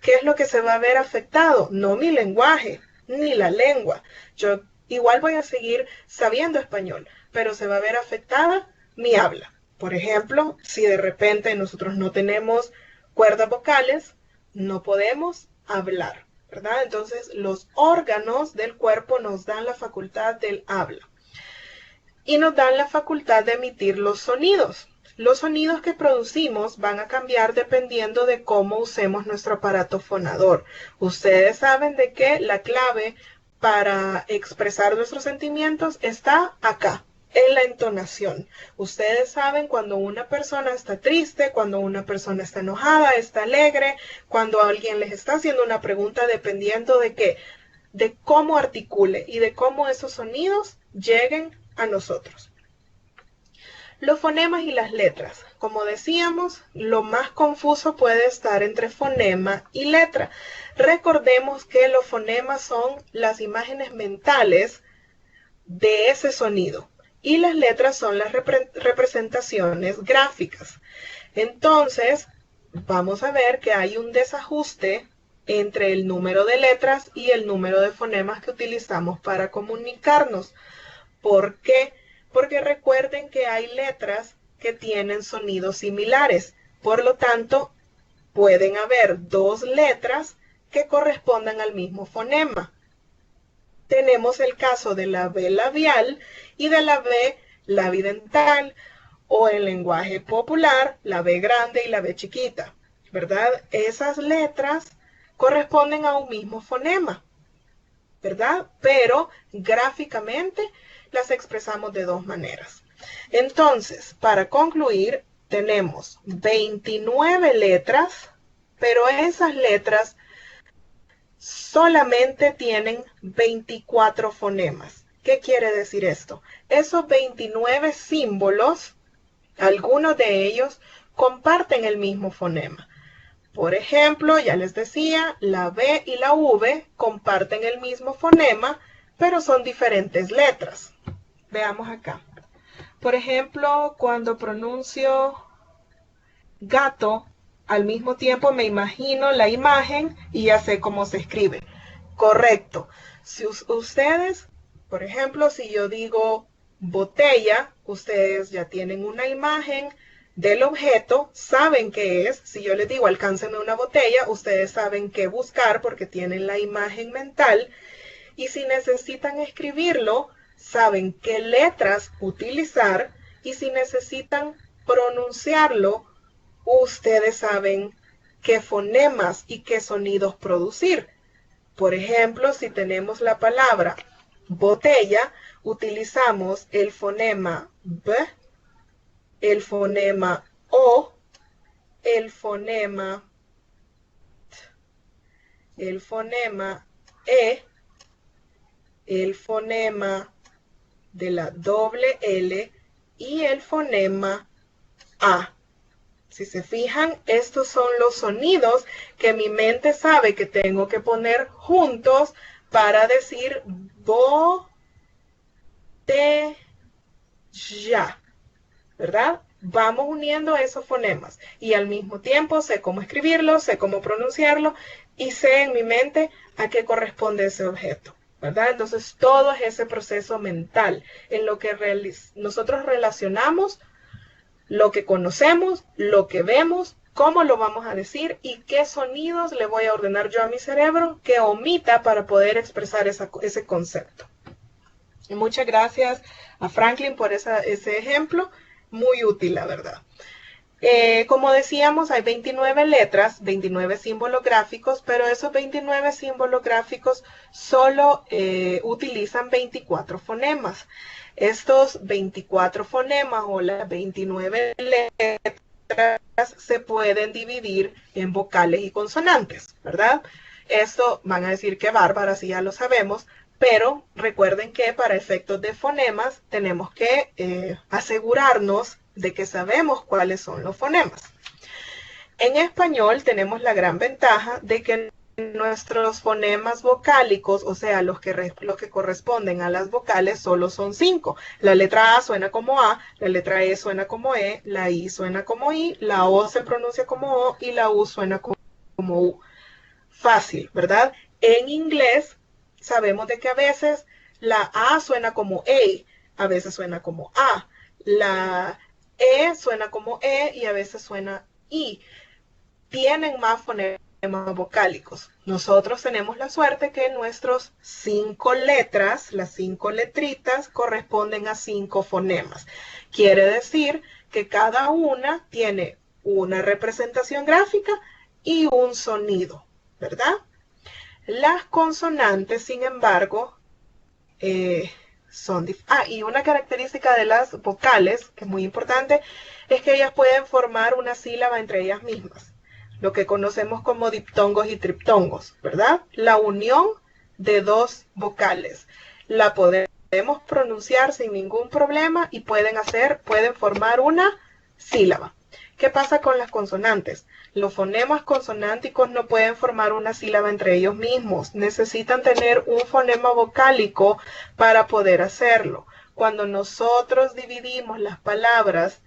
¿qué es lo que se va a ver afectado? No mi lenguaje, ni la lengua. Yo igual voy a seguir sabiendo español, pero se va a ver afectada mi habla. Por ejemplo, si de repente nosotros no tenemos cuerdas vocales, no podemos hablar, ¿verdad? Entonces, los órganos del cuerpo nos dan la facultad del habla. Y nos dan la facultad de emitir los sonidos. Los sonidos que producimos van a cambiar dependiendo de cómo usemos nuestro aparato fonador. Ustedes saben de que la clave para expresar nuestros sentimientos está acá, en la entonación. Ustedes saben cuando una persona está triste, cuando una persona está enojada, está alegre, cuando alguien les está haciendo una pregunta, dependiendo de qué, de cómo articule y de cómo esos sonidos lleguen a nosotros. Los fonemas y las letras. Como decíamos, lo más confuso puede estar entre fonema y letra. Recordemos que los fonemas son las imágenes mentales de ese sonido y las letras son las representaciones gráficas. Entonces, vamos a ver que hay un desajuste entre el número de letras y el número de fonemas que utilizamos para comunicarnos. ¿Por qué? Porque recuerden que hay letras que tienen sonidos similares. Por lo tanto, pueden haber dos letras que correspondan al mismo fonema. Tenemos el caso de la B labial y de la B labidental, o en lenguaje popular, la B grande y la B chiquita, ¿verdad? Esas letras corresponden a un mismo fonema, ¿verdad? Pero gráficamente las expresamos de dos maneras. Entonces, para concluir, tenemos 29 letras, pero esas letras solamente tienen 24 fonemas. ¿Qué quiere decir esto? Esos 29 símbolos, algunos de ellos comparten el mismo fonema, Por ejemplo, ya les decía, la B y la V comparten el mismo fonema, pero son diferentes letras. Veamos acá. Por ejemplo, cuando pronuncio gato, al mismo tiempo me imagino la imagen y ya sé cómo se escribe. Correcto. Si ustedes, por ejemplo, si yo digo botella, ustedes ya tienen una imagen del objeto, saben qué es. Si yo les digo alcánceme una botella, ustedes saben qué buscar porque tienen la imagen mental. Y si necesitan escribirlo, saben qué letras utilizar. Y si necesitan pronunciarlo, ustedes saben qué fonemas y qué sonidos producir. Por ejemplo, si tenemos la palabra botella, utilizamos el fonema B, el fonema O, el fonema T, el fonema E, el fonema de la doble L y el fonema A. Si se fijan, estos son los sonidos que mi mente sabe que tengo que poner juntos para decir botella, ¿verdad? Vamos uniendo esos fonemas y al mismo tiempo sé cómo escribirlo, sé cómo pronunciarlo y sé en mi mente a qué corresponde ese objeto, ¿verdad? Entonces todo es ese proceso mental en lo que nosotros relacionamos lo que conocemos, lo que vemos, cómo lo vamos a decir y qué sonidos le voy a ordenar yo a mi cerebro que omita para poder expresar ese concepto. Y muchas gracias a Franklin por ese ejemplo, muy útil, la verdad. Como decíamos, hay 29 letras, 29 símbolos gráficos, pero esos 29 símbolos gráficos solo utilizan 24 fonemas. Estos 24 fonemas o las 29 letras se pueden dividir en vocales y consonantes, ¿verdad? Esto van a decir que bárbara, si ya lo sabemos, pero recuerden que para efectos de fonemas tenemos que asegurarnos de que sabemos cuáles son los fonemas. En español tenemos la gran ventaja de que nuestros fonemas vocálicos, o sea, los que corresponden a las vocales, solo son 5. La letra A suena como A, la letra E suena como E, la I suena como I, la O se pronuncia como O y la U suena como U. Fácil, ¿verdad? En inglés sabemos de que a veces la A suena como a veces suena como A, la E suena como E y a veces suena I. Tienen más fonemas vocálicos. Nosotros tenemos la suerte que nuestros 5 letras, las 5 letritas, corresponden a 5 fonemas. Quiere decir que cada una tiene una representación gráfica y un sonido, ¿verdad? Las consonantes, sin embargo, son y una característica de las vocales, que es muy importante, es que ellas pueden formar una sílaba entre ellas mismas, lo que conocemos como diptongos y triptongos, ¿verdad? La unión de dos vocales. La podemos pronunciar sin ningún problema y pueden formar una sílaba. ¿Qué pasa con las consonantes? Los fonemas consonánticos no pueden formar una sílaba entre ellos mismos. Necesitan tener un fonema vocálico para poder hacerlo. Cuando nosotros dividimos las palabras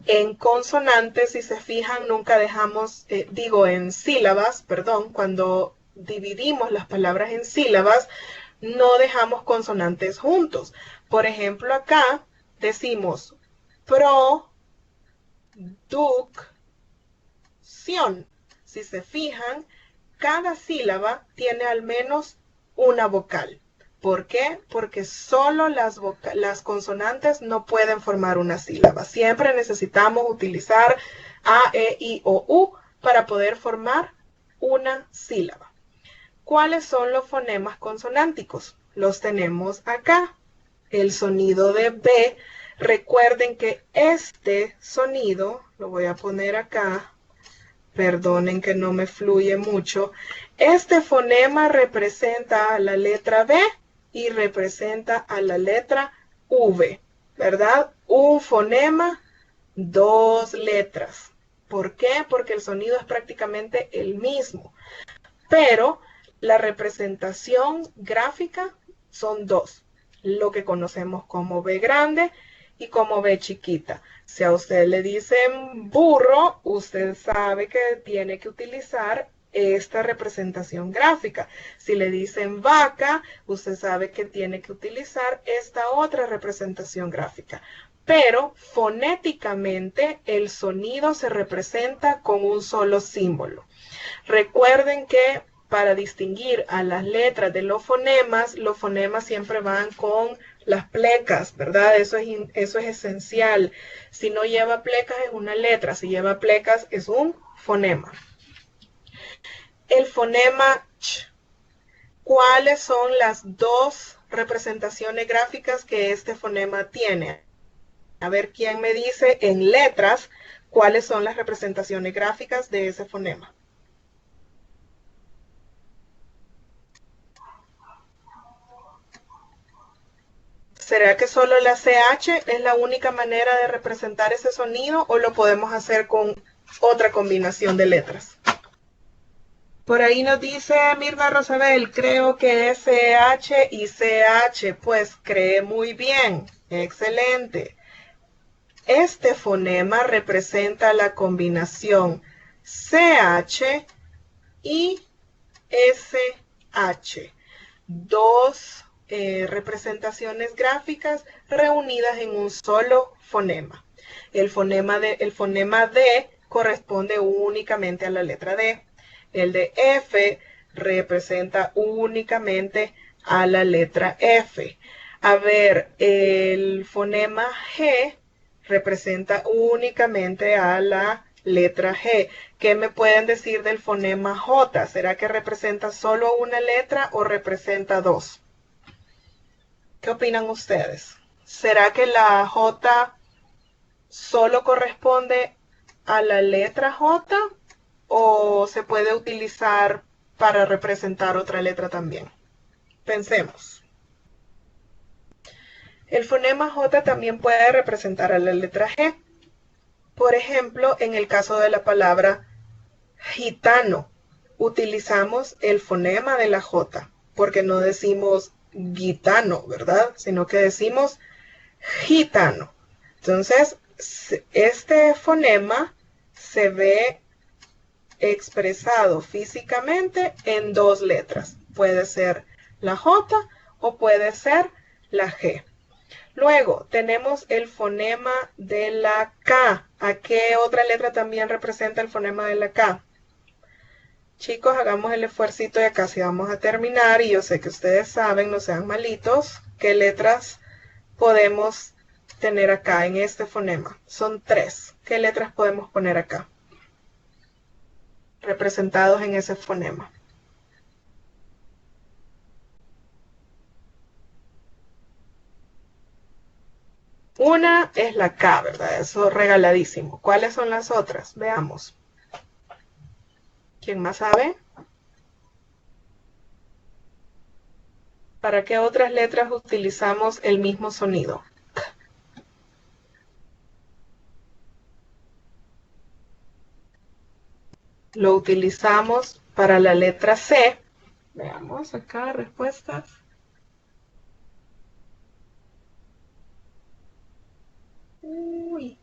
en consonantes, si se fijan, nunca dejamos, en sílabas, perdón, cuando dividimos las palabras en sílabas, no dejamos consonantes juntos. Por ejemplo, acá decimos producción. Si se fijan, cada sílaba tiene al menos una vocal. ¿Por qué? Porque solo las consonantes no pueden formar una sílaba. Siempre necesitamos utilizar A, E, I, O, U para poder formar una sílaba. ¿Cuáles son los fonemas consonánticos? Los tenemos acá. El sonido de B. Recuerden que este sonido, lo voy a poner acá, perdonen que no me fluye mucho, este fonema representa a la letra B y representa a la letra V, ¿verdad? Un fonema, dos letras. ¿Por qué? Porque el sonido es prácticamente el mismo, pero la representación gráfica son dos, lo que conocemos como B grande y como B chiquita. Si a usted le dicen burro, usted sabe que tiene que utilizar esta representación gráfica. Si le dicen vaca, usted sabe que tiene que utilizar esta otra representación gráfica. Pero fonéticamente el sonido se representa con un solo símbolo. Recuerden que para distinguir a las letras de los fonemas siempre van con las plecas, ¿verdad? Eso es esencial. Si no lleva plecas es una letra, si lleva plecas es un fonema. El fonema ch. ¿Cuáles son las dos representaciones gráficas que este fonema tiene? A ver quién me dice en letras cuáles son las representaciones gráficas de ese fonema. ¿Será que solo la CH es la única manera de representar ese sonido o lo podemos hacer con otra combinación de letras? Por ahí nos dice Mirna Rosabel, creo que es CH y CH. Pues cree muy bien, excelente. Este fonema representa la combinación CH y SH. Dos representaciones gráficas reunidas en un solo fonema. El fonema D corresponde únicamente a la letra D. El de F representa únicamente a la letra F. A ver, el fonema G representa únicamente a la letra G. ¿Qué me pueden decir del fonema J? ¿Será que representa solo una letra o representa dos? ¿Qué opinan ustedes? ¿Será que la J solo corresponde a la letra J o se puede utilizar para representar otra letra también? Pensemos. El fonema J también puede representar a la letra G. Por ejemplo, en el caso de la palabra gitano, utilizamos el fonema de la J, porque no decimos gitano, ¿verdad? Sino que decimos gitano. Entonces, este fonema se ve expresado físicamente en dos letras. Puede ser la J o puede ser la G. Luego tenemos el fonema de la K. ¿A qué otra letra también representa el fonema de la K? Chicos, hagamos el esfuercito y casi vamos a terminar. Y yo sé que ustedes saben, no sean malitos, qué letras podemos tener acá en este fonema. Son tres. ¿Qué letras podemos poner acá? Representados en ese fonema. Una es la K, ¿verdad? Eso regaladísimo. ¿Cuáles son las otras? Veamos. ¿Quién más sabe? ¿Para qué otras letras utilizamos el mismo sonido? Lo utilizamos para la letra C. Veamos acá respuestas. Uy,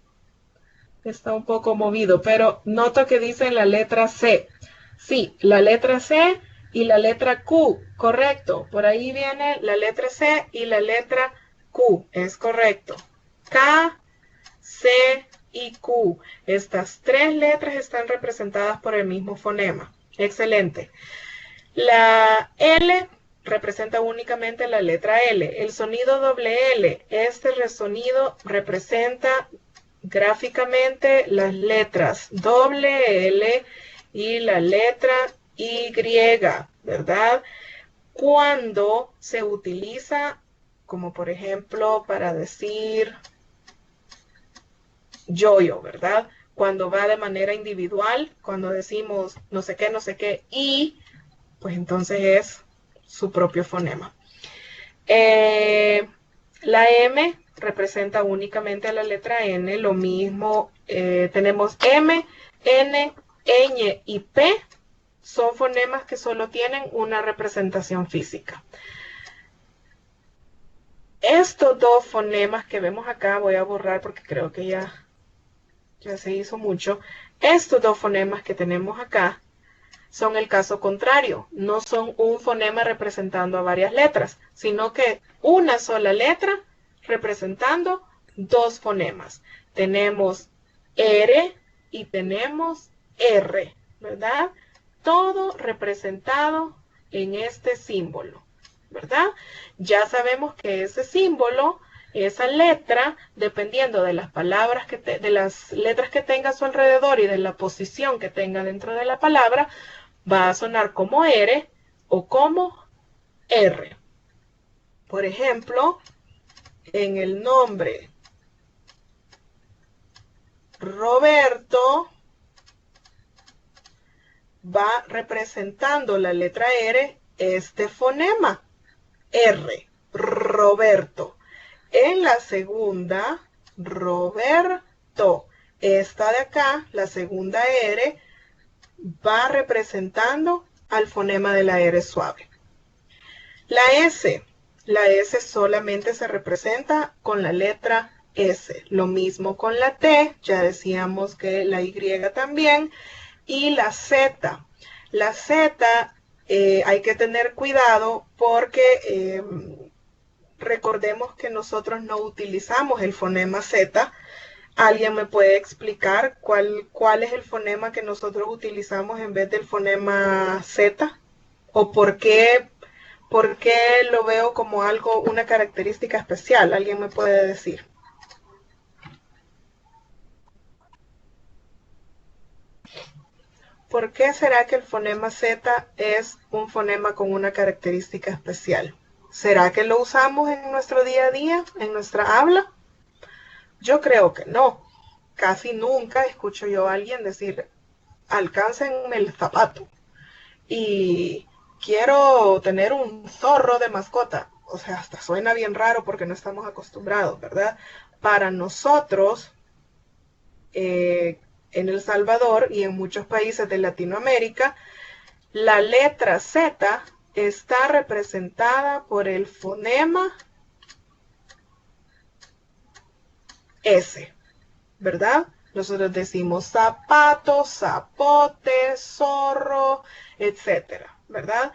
está un poco movido, pero noto que dicen la letra C. Sí, la letra C y la letra Q, correcto. Por ahí viene la letra C y la letra Q, es correcto. K, C y Q. Estas tres letras están representadas por el mismo fonema. Excelente. La L representa únicamente la letra L. El sonido doble L, este sonido representa gráficamente las letras doble L y la letra Y, ¿verdad? Cuando se utiliza, como por ejemplo, para decir yoyo, ¿verdad? Cuando va de manera individual, cuando decimos no sé qué, y, pues entonces es su propio fonema. La M representa únicamente la letra N, lo mismo tenemos M N, ñ y P son fonemas que solo tienen una representación física. Estos dos fonemas que vemos acá, voy a borrar porque creo que ya se hizo mucho. Estos dos fonemas que tenemos acá son el caso contrario. No son un fonema representando a varias letras, sino que una sola letra representando dos fonemas. Tenemos R y tenemos R, ¿verdad? Todo representado en este símbolo, ¿verdad? Ya sabemos que ese símbolo, esa letra, dependiendo de las palabras de las letras que tenga a su alrededor y de la posición que tenga dentro de la palabra, va a sonar como R o como R. Por ejemplo, en el nombre Roberto va representando la letra R este fonema, R, Roberto. En la segunda, Roberto. Esta de acá, la segunda R, va representando al fonema de la R suave. La S solamente se representa con la letra S. Lo mismo con la T, ya decíamos que la Y también. Y la Z. La Z hay que tener cuidado porque recordemos que nosotros no utilizamos el fonema Z. ¿Alguien me puede explicar cuál es el fonema que nosotros utilizamos en vez del fonema Z? ¿O por qué lo veo como algo, una característica especial? ¿Alguien me puede decir? ¿Por qué será que el fonema Z es un fonema con una característica especial? ¿Será que lo usamos en nuestro día a día, en nuestra habla? Yo creo que no. Casi nunca escucho yo a alguien decir, alcáncenme el zapato. Y quiero tener un zorro de mascota. O sea, hasta suena bien raro porque no estamos acostumbrados, ¿verdad? Para nosotros, en El Salvador y en muchos países de Latinoamérica, la letra Z está representada por el fonema S, ¿verdad? Nosotros decimos zapato, zapote, zorro, etcétera, ¿verdad?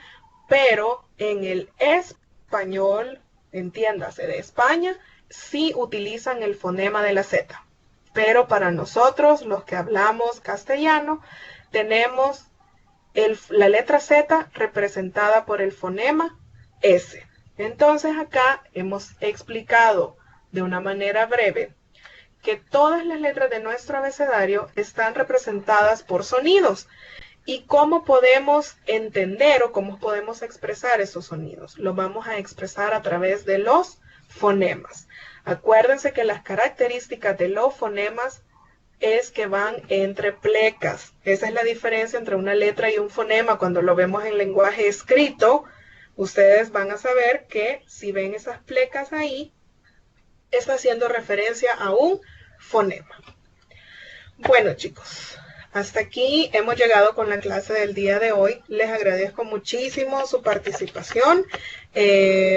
Pero en el español, entiéndase, de España, sí utilizan el fonema de la Z. Pero para nosotros, los que hablamos castellano, tenemos la letra Z representada por el fonema S. Entonces acá hemos explicado de una manera breve que todas las letras de nuestro abecedario están representadas por sonidos. ¿Y cómo podemos entender o cómo podemos expresar esos sonidos? Lo vamos a expresar a través de los fonemas. Acuérdense que las características de los fonemas es que van entre plecas. Esa es la diferencia entre una letra y un fonema. Cuando lo vemos en lenguaje escrito, ustedes van a saber que si ven esas plecas ahí, está haciendo referencia a un fonema. Bueno, chicos, hasta aquí hemos llegado con la clase del día de hoy. Les agradezco muchísimo su participación.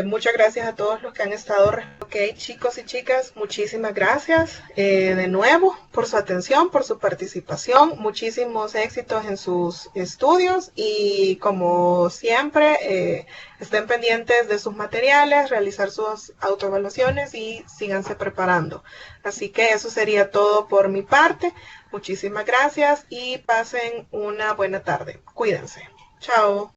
Muchas gracias a todos los que han estado. Ok, chicos y chicas, muchísimas gracias de nuevo por su atención, por su participación. Muchísimos éxitos en sus estudios y como siempre, estén pendientes de sus materiales, realizar sus autoevaluaciones y síganse preparando. Así que eso sería todo por mi parte. Muchísimas gracias y pasen una buena tarde. Cuídense. Chao.